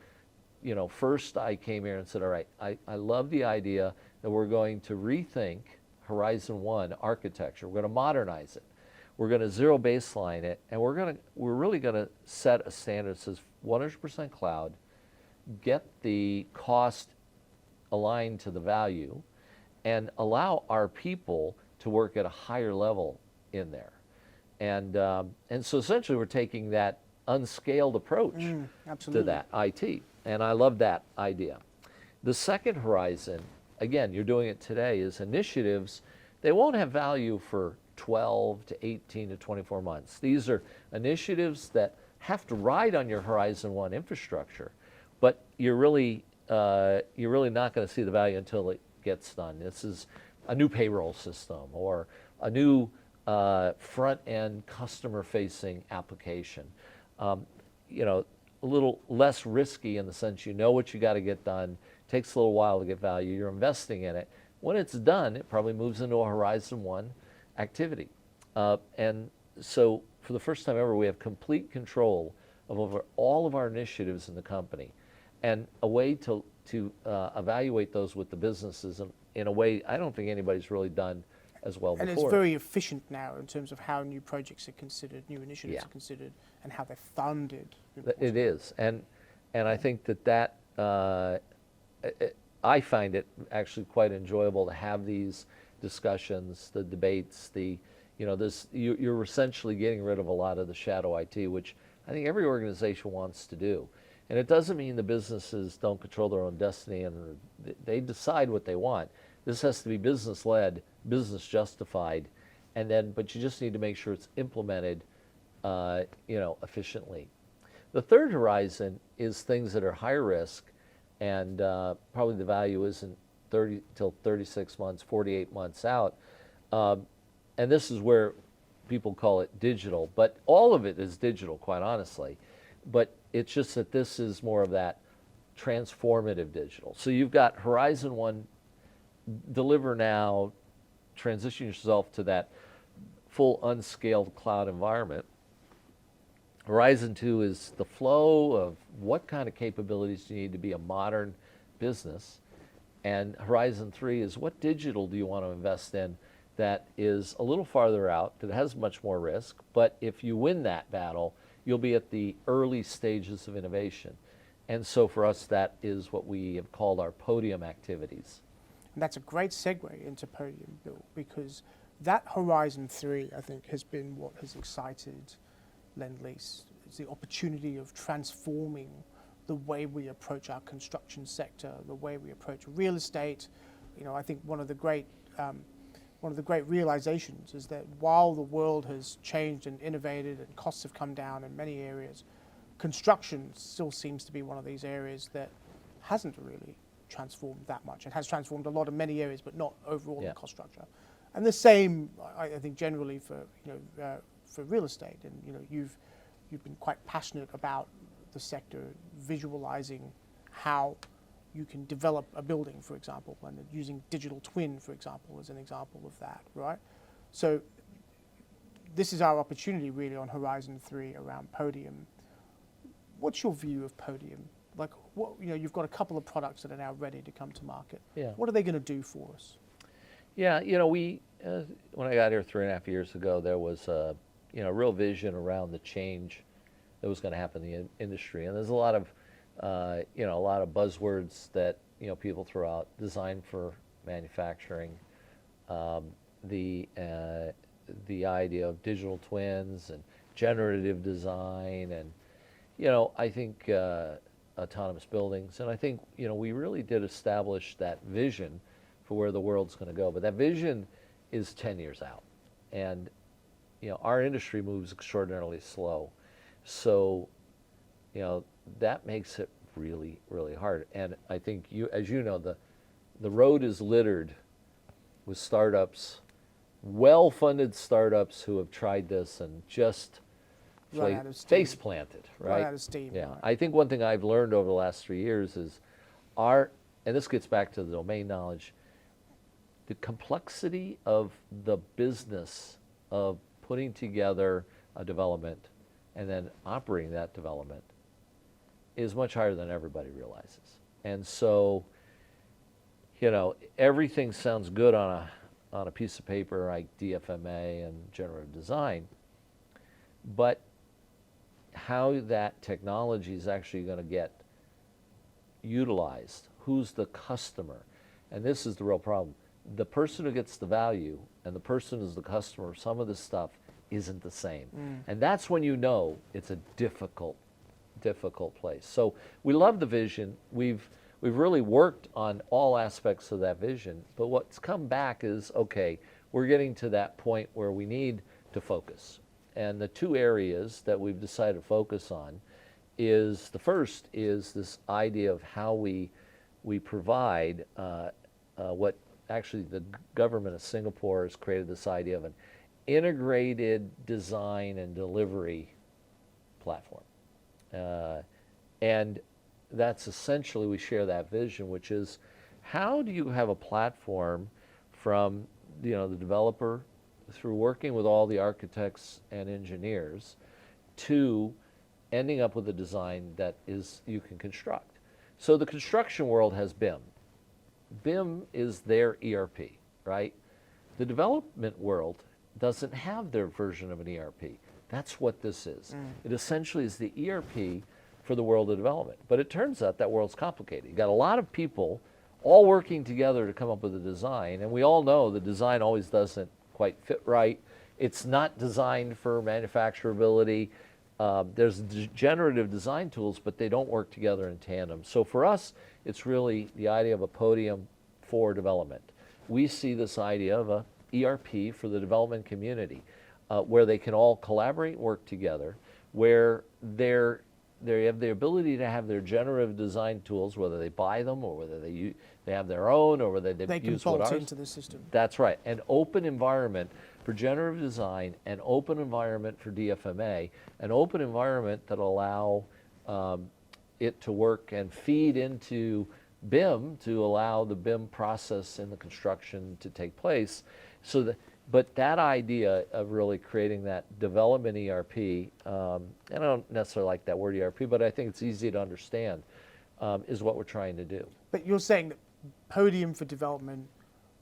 first I came here and said, all right, I love the idea that we're going to rethink Horizon 1 architecture. We're going to modernize it. We're going to zero baseline it, and we're really going to set a standard that says 100% cloud, get the cost aligned to the value, and allow our people to work at a higher level in there. And so essentially we're taking that unscaled approach to that IT, and I love that idea. The second horizon, again, you're doing it today, is initiatives. They won't have value for 12 to 18 to 24 months. These are initiatives that have to ride on your Horizon 1 infrastructure, but you're really not going to see the value until it gets done. This is a new payroll system, or a new front-end customer-facing application. A little less risky in the sense what you got to get done. Takes a little while to get value. You're investing in it. When it's done, it probably moves into a Horizon 1 activity. And so for the first time ever, we have complete control of over all of our initiatives in the company, and a way to evaluate those with the businesses in a way I don't think anybody's really done as well before. And it's very efficient now in terms of how new projects are considered, new initiatives are considered, and how they're funded. It is, and I think that I find it actually quite enjoyable to have these discussions, the debates, you're essentially getting rid of a lot of the shadow IT, which I think every organization wants to do. And it doesn't mean the businesses don't control their own destiny and they decide what they want. This has to be business-led, business-justified, but you just need to make sure it's implemented, efficiently. The third horizon is things that are higher risk, and probably the value isn't 30 till 36 months, 48 months out. And this is where people call it digital, but all of it is digital, quite honestly. But it's just that this is more of that transformative digital. So you've got Horizon 1, deliver now, transition yourself to that full unscaled cloud environment. Horizon 2 is the flow of what kind of capabilities do you need to be a modern business. And Horizon 3 is what digital do you want to invest in that is a little farther out, that has much more risk, but if you win that battle, you'll be at the early stages of innovation. And so for us, that is what we have called our podium activities. And that's a great segue into Podium, Bill, because that Horizon 3, I think, has been what has excited Lendlease. It's the opportunity of transforming the way we approach our construction sector, the way we approach real estate. You know, I think one of the great realizations is that while the world has changed and innovated and costs have come down in many areas, construction still seems to be one of these areas that hasn't really transformed that much. It has transformed a lot in many areas, but not overall in cost structure. And the same, I think, generally for for real estate. And you've been quite passionate about the sector, visualizing how you can develop a building, for example, and using digital twin, for example, as an example of that, right? So this is our opportunity really on Horizon 3 around Podium. What's your view of Podium? Like, what, you've got a couple of products that are now ready to come to market. Yeah. What are they going to do for us? Yeah, we when I got here 3.5 years ago, there was a real vision around the change that was going to happen in the industry, and there's a lot of buzzwords that people throw out: design for manufacturing, the idea of digital twins and generative design, and I think autonomous buildings, and I think we really did establish that vision for where the world's going to go. But that vision is 10 years out, and our industry moves extraordinarily slow, so that makes it really, really hard. And I think as you know, the road is littered with startups, well-funded startups who have tried this and just face planted, right? Run out of steam. Yeah, right. I think one thing I've learned over the last 3 years is and this gets back to the domain knowledge, the complexity of the business of putting together a development and then operating that development is much higher than everybody realizes. And so, everything sounds good on a piece of paper like DFMA and generative design, but how that technology is actually going to get utilized, who's the customer, and this is the real problem. The person who gets the value and the person who's the customer, some of this stuff isn't the same. And that's when it's a difficult place. So we love the vision. We've really worked on all aspects of that vision, but what's come back is, okay, we're getting to that point where we need to focus. And the two areas that we've decided to focus on is, the first is this idea of how we provide what actually the government of Singapore has created, this idea of an integrated design and delivery platform. And that's essentially, we share that vision, which is, how do you have a platform from the developer through working with all the architects and engineers to ending up with a design that you can construct. So the construction world has BIM. BIM is their ERP, right? The development world doesn't have their version of an ERP. That's what this is. It essentially is the ERP for the world of development. But it turns out that world's complicated. You've got a lot of people all working together to come up with a design, and we all know the design always doesn't quite fit right. It's not designed for manufacturability. There's generative design tools, but they don't work together in tandem. So for us, it's really the idea of a podium for development. We see this idea of a ERP for the development community, where they can all collaborate, work together, where they have the ability to have their generative design tools, whether they buy them or whether they have their own, or whether they can use bolt what ours. into the system. That's right. An open environment for generative design, an open environment for DFMA, an open environment that allow it to work and feed into BIM to allow the BIM process in the construction to take place. But that idea of really creating that development ERP, and I don't necessarily like that word ERP, but I think it's easy to understand, is what we're trying to do. But you're saying that Podium for development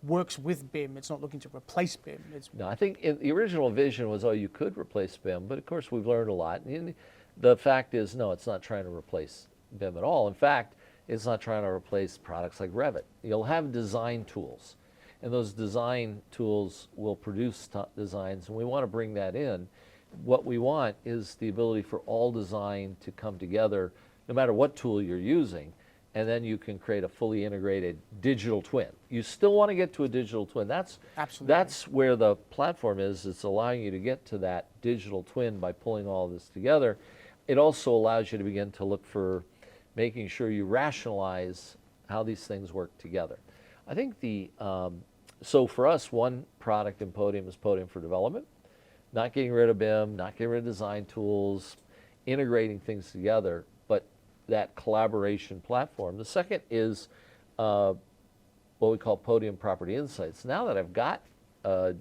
works with BIM. It's not looking to replace BIM. No, I think the original vision was, you could replace BIM, but of course we've learned a lot. And the fact is, no, it's not trying to replace BIM at all. In fact, It's not trying to replace products like Revit. You'll have design tools, and those design tools will produce designs, and we want to bring that in. What we want is the ability for all design to come together, no matter what tool you're using, and then you can create a fully integrated digital twin. You still want to get to a digital twin. Absolutely. That's where the platform is. It's allowing you to get to that digital twin by pulling all this together. It also allows you to begin to look for making sure you rationalize how these things work together. I think so for us, one product in Podium is Podium for Development. Not getting rid of BIM, not getting rid of design tools, integrating things together, but that collaboration platform. The second is what we call Podium Property Insights. Now that I've got a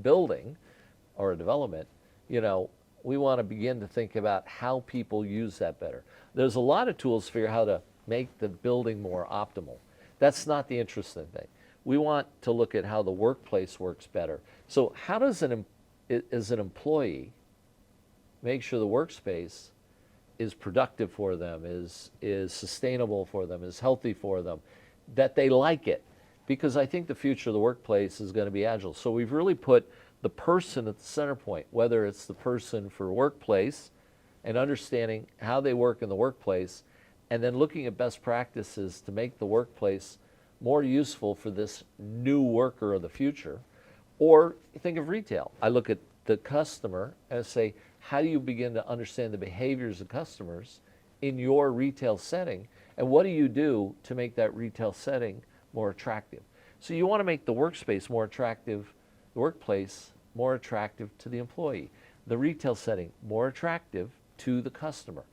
building or a development, we want to begin to think about how people use that better. There's a lot of tools to figure out how to make the building more optimal. That's not the interesting thing. We want to look at how the workplace works better. So how does as an employee make sure the workspace is productive for them, is sustainable for them, is healthy for them, that they like it? Because I think the future of the workplace is going to be agile. So we've really put the person at the center point, whether it's the person for workplace and understanding how they work in the workplace, and then looking at best practices to make the workplace more useful for this new worker of the future. Or think of retail. I look at the customer and say, how do you begin to understand the behaviors of customers in your retail setting? And what do you do to make that retail setting more attractive? So you want to make the workspace more attractive, the workplace more attractive to the employee, the retail setting more attractive to the customer.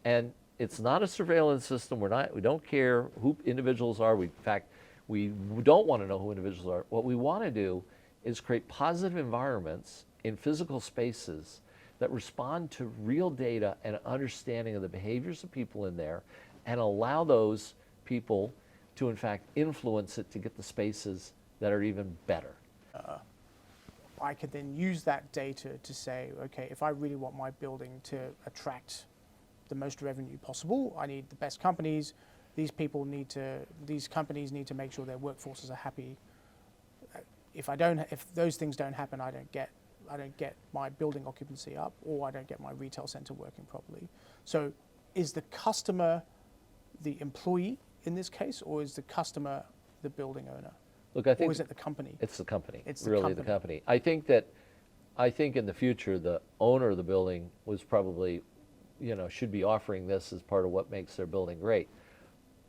And it's not a surveillance system. We don't care who individuals are. In fact, we don't want to know who individuals are. What we want to do is create positive environments in physical spaces that respond to real data and understanding of the behaviors of people in there, and allow those people to in fact influence it to get the spaces that are even better. I could then use that data to say, okay, if I really want my building to attract the most revenue possible, I need the best companies. These companies need to make sure their workforces are happy. If those things don't happen, I don't get my building occupancy up, or I don't get my retail center working properly. So is the customer the employee in this case, or is the customer the building owner? Look, I think, or is it the company? It's the company. It's really the company. I think in the future, the owner of the building was probably, should be offering this as part of what makes their building great.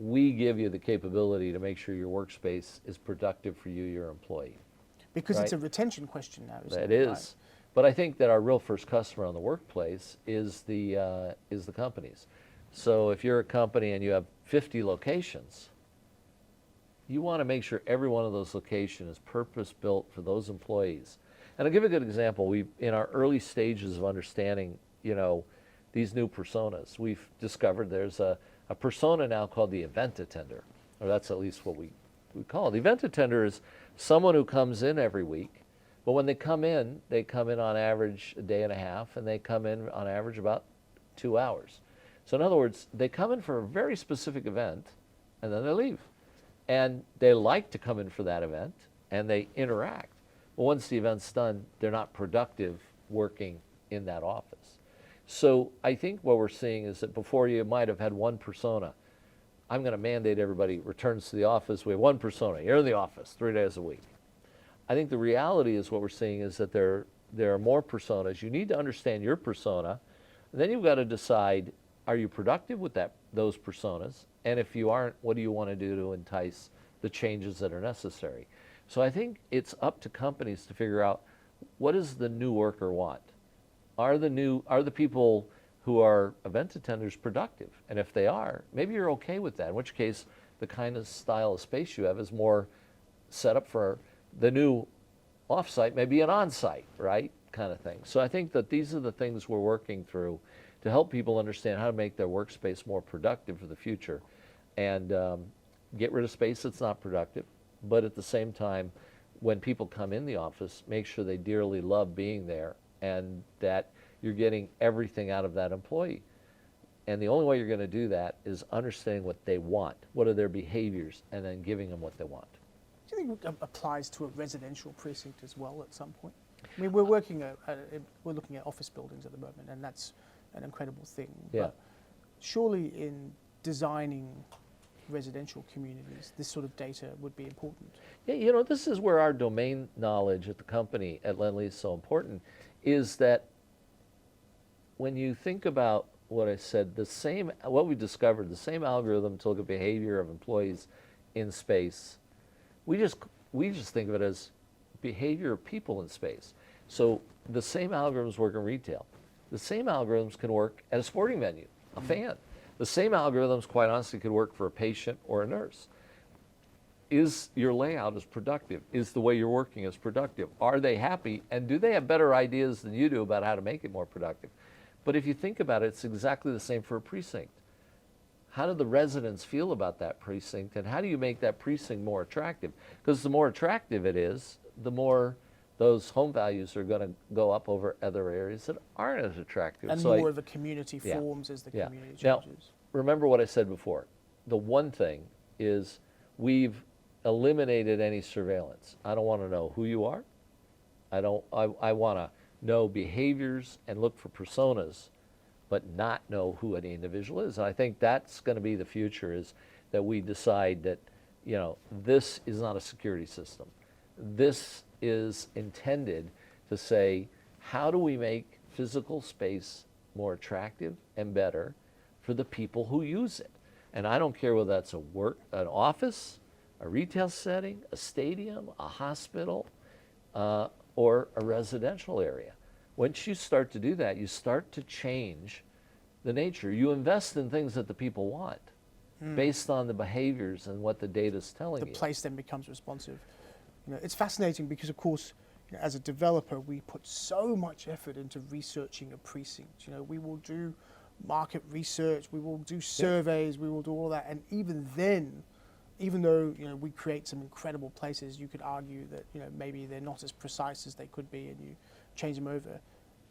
We give you the capability to make sure your workspace is productive for you, your employee. Because right? It's a retention question now, isn't it? It is. Right. But I think that our real first customer on the workplace is the companies. So if you're a company and you have 50 locations, you want to make sure every one of those locations is purpose-built for those employees. And I'll give a good example. In our early stages of understanding, these new personas, we've discovered there's a persona now called the event attender, or that's at least what we call it. The event attender is someone who comes in every week, but when they come in on average a day and a half, and they come in on average about 2 hours. So in other words, they come in for a very specific event, and then they leave. And they like to come in for that event, and they interact. But once the event's done, they're not productive working in that office. So I think what we're seeing is that before you might have had one persona. I'm going to mandate everybody returns to the office. We have one persona. You're in the office 3 days a week. I think the reality is what we're seeing is that there are more personas. You need to understand your persona. And then you've got to decide, are you productive with those personas? And if you aren't, what do you want to do to entice the changes that are necessary? So I think it's up to companies to figure out, what does the new worker want? Are the people who are event attenders productive? And if they are, maybe you're okay with that, in which case the kind of style of space you have is more set up for the new offsite, maybe an onsite, right, kind of thing. So I think that these are the things we're working through to help people understand how to make their workspace more productive for the future, and get rid of space that's not productive, but at the same time, when people come in the office, make sure they dearly love being there and that you're getting everything out of that employee. And the only way you're going to do that is understanding what they want, what are their behaviors, and then giving them what they want. Do you think it applies to a residential precinct as well at some point? I mean, we're looking at office buildings at the moment, and that's an incredible thing. Yeah. But surely in designing residential communities, this sort of data would be important. Yeah, you know, this is where our domain knowledge at the company at Lendlease is so important, is that when you think about what I said, what we discovered, the same algorithm to look at behavior of employees in space, we just think of it as behavior of people in space. So the same algorithms work in retail. The same algorithms can work at a sporting venue, a fan. The same algorithms, quite honestly, could work for a patient or a nurse. Is your layout as productive? Is the way you're working as productive? Are they happy? And do they have better ideas than you do about how to make it more productive? But if you think about it, it's exactly the same for a precinct. How do the residents feel about that precinct, and how do you make that precinct more attractive? Because the more attractive it is, the more those home values are going to go up over other areas that aren't as attractive. And so more of a community forms as the community changes. Now, remember what I said before. The one thing is we've eliminated any surveillance. I don't want to know who you are. I want to know behaviors and look for personas, but not know who an individual is. And I think that's going to be the future, is that we decide that, you know, this is not a security system. This is intended to say, how do we make physical space more attractive and better for the people who use it? And I don't care whether that's an office, a retail setting, a stadium, a hospital, or a residential area. Once you start to do that, you start to change the nature. You invest in things that the people want based on the behaviors and what the data is telling you. The place then becomes responsive. You know, it's fascinating because, of course, you know, as a developer, we put so much effort into researching a precinct. You know, we will do market research, we will do surveys, we will do all that, and even then, even though, you know, we create some incredible places, you could argue that, you know, maybe they're not as precise as they could be, and you change them over.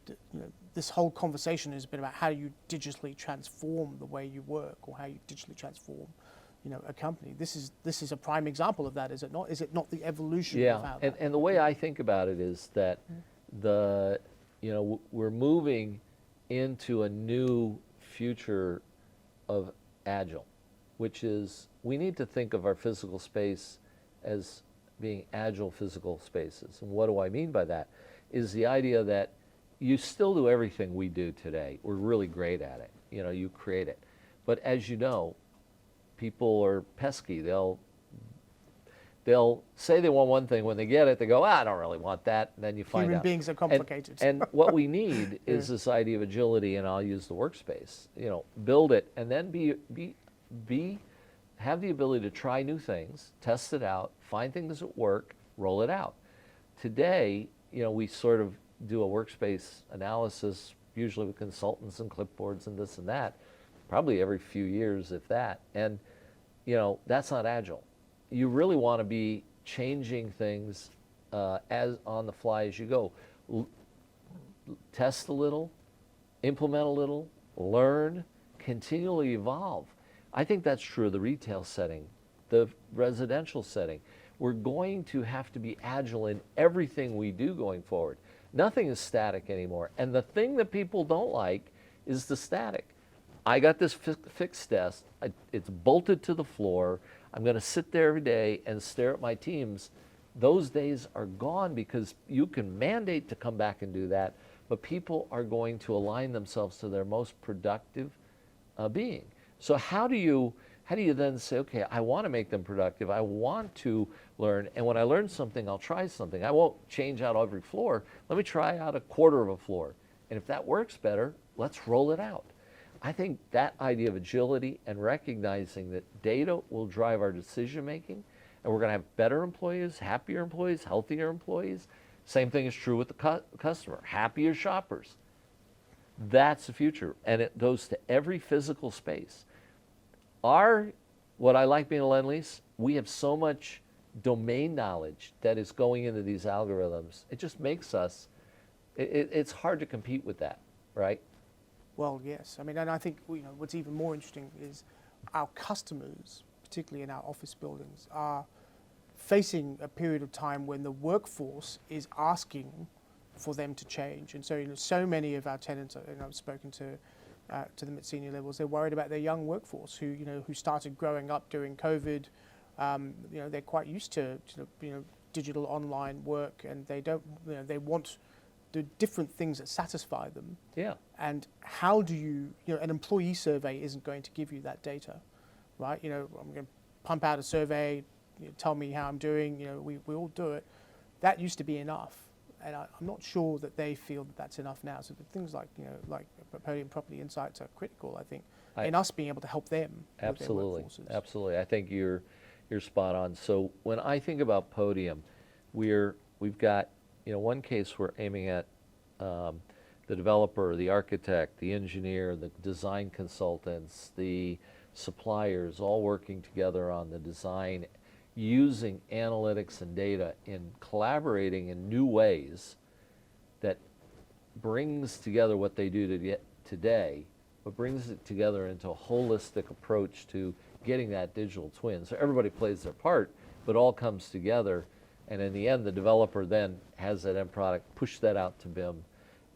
You know, this whole conversation has been about how you digitally transform the way you work, or how you digitally transform, you know, a company. This is a prime example of that, is it not? Is it not the evolution of how that? And the way I think about it is that we're moving into a new future of agile, which is we need to think of our physical space as being agile physical spaces. And what do I mean by that? Is the idea that you still do everything we do today. We're really great at it. You know, you create it. But as you know, people are pesky. They'll say they want one thing. When they get it, they go, I don't really want that. And then you find out. Human beings are complicated. And what we need is this idea of agility, and I'll use the workspace. You know, build it, and then have the ability to try new things, test it out, find things that work, roll it out. Today, you know, we sort of do a workspace analysis, usually with consultants and clipboards and this and that, probably every few years, if that. And, you know, that's not agile. You really want to be changing things as on the fly as you go. Test a little, implement a little, learn, continually evolve. I think that's true of the retail setting, the residential setting. We're going to have to be agile in everything we do going forward. Nothing is static anymore. And the thing that people don't like is the static. I got this fixed desk. It's bolted to the floor. I'm going to sit there every day and stare at my teams. Those days are gone, because you can mandate to come back and do that, but people are going to align themselves to their most productive being. So how do you then say, okay, I want to make them productive. I want to learn, and when I learn something, I'll try something. I won't change out every floor. Let me try out a quarter of a floor. And if that works better, let's roll it out. I think that idea of agility and recognizing that data will drive our decision making, and we're going to have better employees, happier employees, healthier employees. Same thing is true with the customer, happier shoppers. That's the future, and it goes to every physical space. What I like being a Lendlease, we have so much domain knowledge that is going into these algorithms. It just makes us, it's hard to compete with that, right? Well, yes. I mean, and I think what's even more interesting is our customers, particularly in our office buildings, are facing a period of time when the workforce is asking for them to change. And so, so many of our tenants, I've spoken to them at senior levels, they're worried about their young workforce who started growing up during COVID. They're quite used to digital online work, and they don't, they want the different things that satisfy them. Yeah. And how do an employee survey isn't going to give you that data, right? I'm going to pump out a survey, tell me how I'm doing, we all do it. That used to be enough. And I'm not sure that they feel that that's enough now. So the things like Podium Property Insights are critical, I think, in us being able to help them Absolutely, with their workforces. absolutely. I think you're spot on. So when I think about Podium, we've got one case we're aiming at the developer, the architect, the engineer, the design consultants, the suppliers, all working together on the design, using analytics and data in collaborating in new ways that brings together what they do today, but brings it together into a holistic approach to getting that digital twin. So everybody plays their part, but all comes together. And in the end, the developer then has that end product, push that out to BIM,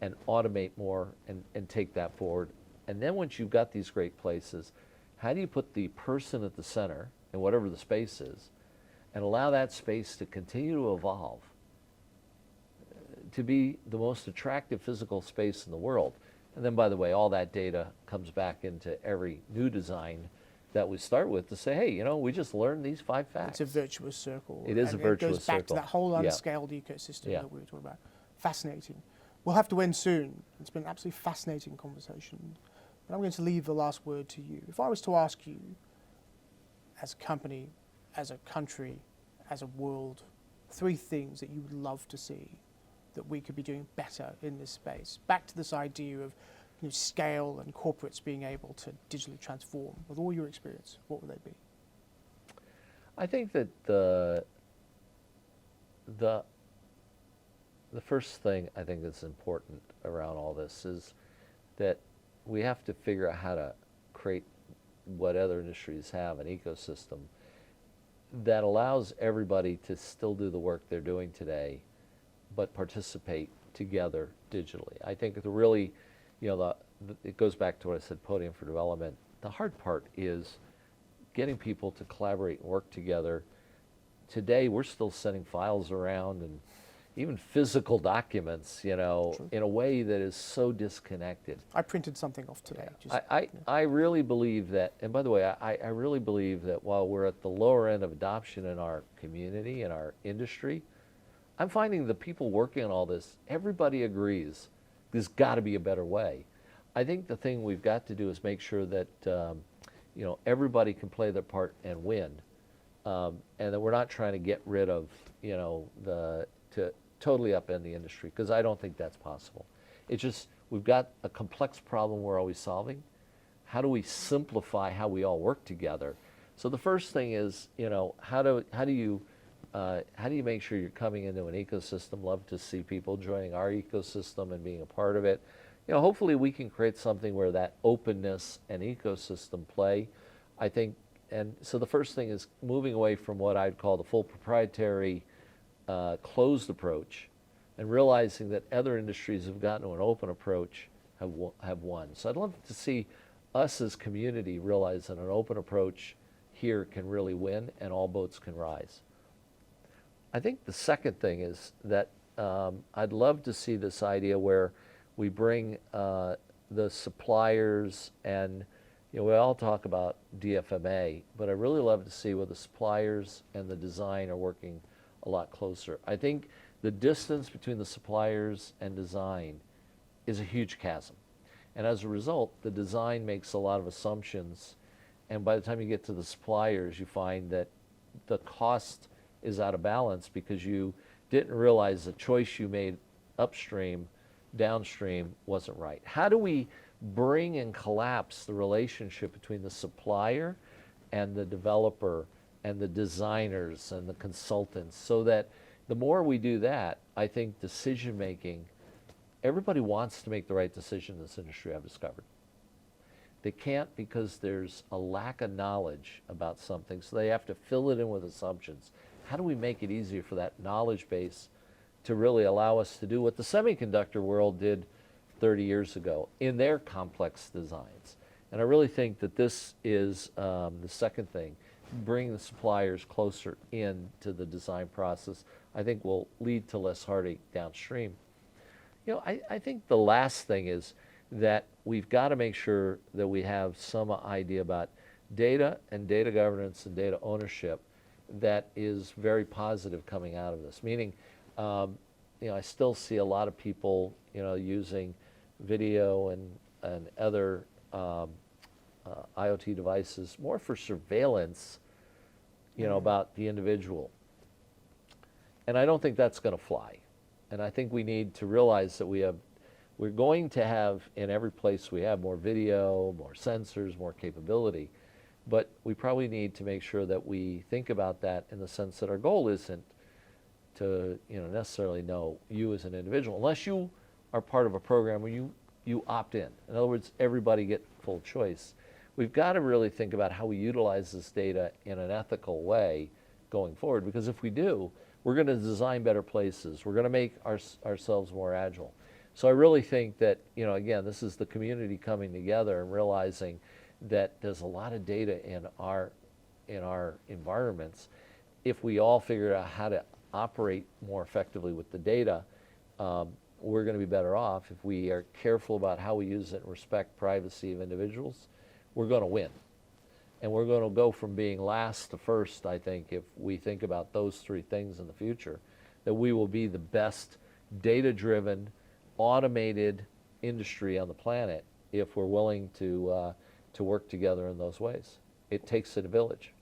and automate more and take that forward. And then once you've got these great places, how do you put the person at the center, in whatever the space is, and allow that space to continue to evolve, to be the most attractive physical space in the world? And then, by the way, all that data comes back into every new design that we start with to say, hey, we just learned these 5 facts. It's a virtuous circle. It is a virtuous circle. It goes back to that whole Yeah. unscaled ecosystem Yeah. that we were talking about. Fascinating. We'll have to end soon. It's been an absolutely fascinating conversation. But I'm going to leave the last word to you. If I was to ask you, as a company, as a country, as a world, 3 things that you would love to see that we could be doing better in this space, back to this idea of scale and corporates being able to digitally transform, with all your experience, what would they be? I think that the first thing I think that's important around all this is that we have to figure out how to create what other industries have, an ecosystem that allows everybody to still do the work they're doing today, but participate together digitally. I think the really, it goes back to what I said, Podium for Development. The hard part is getting people to collaborate and work together. Today, we're still sending files around and even physical documents, in a way that is so disconnected. I printed something off today. I really believe that, and by the way, I really believe that while we're at the lower end of adoption in our community, in our industry, I'm finding the people working on all this, everybody agrees there's got to be a better way. I think the thing we've got to do is make sure that everybody can play their part and win, and that we're not trying to get rid of to totally upend the industry, because I don't think that's possible. It's just we've got a complex problem we're always solving. How do we simplify how we all work together? So the first thing is how do you make sure you're coming into an ecosystem? Love to see people joining our ecosystem and being a part of it. Hopefully we can create something where that openness and ecosystem play, I think. And so the first thing is moving away from what I'd call the full proprietary closed approach, and realizing that other industries have gotten to an open approach have won. So I'd love to see us as community realize that an open approach here can really win and all boats can rise. I think the second thing is that I'd love to see this idea where we bring the suppliers, and we all talk about DFMA, but I really love to see where the suppliers and the design are working a lot closer. I think the distance between the suppliers and design is a huge chasm. And as a result, the design makes a lot of assumptions, and by the time you get to the suppliers, you find that the cost is out of balance because you didn't realize the choice you made upstream, downstream wasn't right. How do we bring and collapse the relationship between the supplier and the developer and the designers and the consultants, so that the more we do that, I think decision making everybody wants to make the right decision in this industry, I've discovered. They can't because there's a lack of knowledge about something, so they have to fill it in with assumptions. How do we make it easier for that knowledge base to really allow us to do what the semiconductor world did 30 years ago in their complex designs? And I really think that this is the second thing, bring the suppliers closer into the design process, I think will lead to less heartache downstream. I think the last thing is that we've got to make sure that we have some idea about data and data governance and data ownership that is very positive coming out of this. Meaning, I still see a lot of people, using video and other IoT devices more for surveillance, about the individual. And I don't think that's going to fly. And I think we need to realize that we're going to have in every place we have more video, more sensors, more capability. But we probably need to make sure that we think about that in the sense that our goal isn't to necessarily know you as an individual, unless you are part of a program where you opt in. In other words, everybody get full choice. We've got to really think about how we utilize this data in an ethical way going forward, because if we do, we're going to design better places. We're going to make ourselves more agile. So I really think that, again, this is the community coming together and realizing that there's a lot of data in our environments. If we all figure out how to operate more effectively with the data, we're going to be better off. If we are careful about how we use it and respect privacy of individuals, we're going to win. And we're going to go from being last to first, I think, if we think about those three things in the future, that we will be the best data-driven, automated industry on the planet if we're willing to work together in those ways. It takes a village.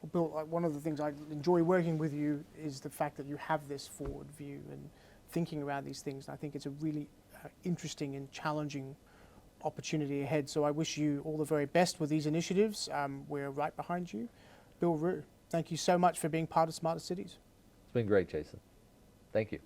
Well, Bill, one of the things I enjoy working with you is the fact that you have this forward view and thinking around these things. I think it's a really interesting and challenging opportunity ahead. So I wish you all the very best with these initiatives. We're right behind you. Bill Rue, thank you so much for being part of Smarter Cities. It's been great, Jason. Thank you.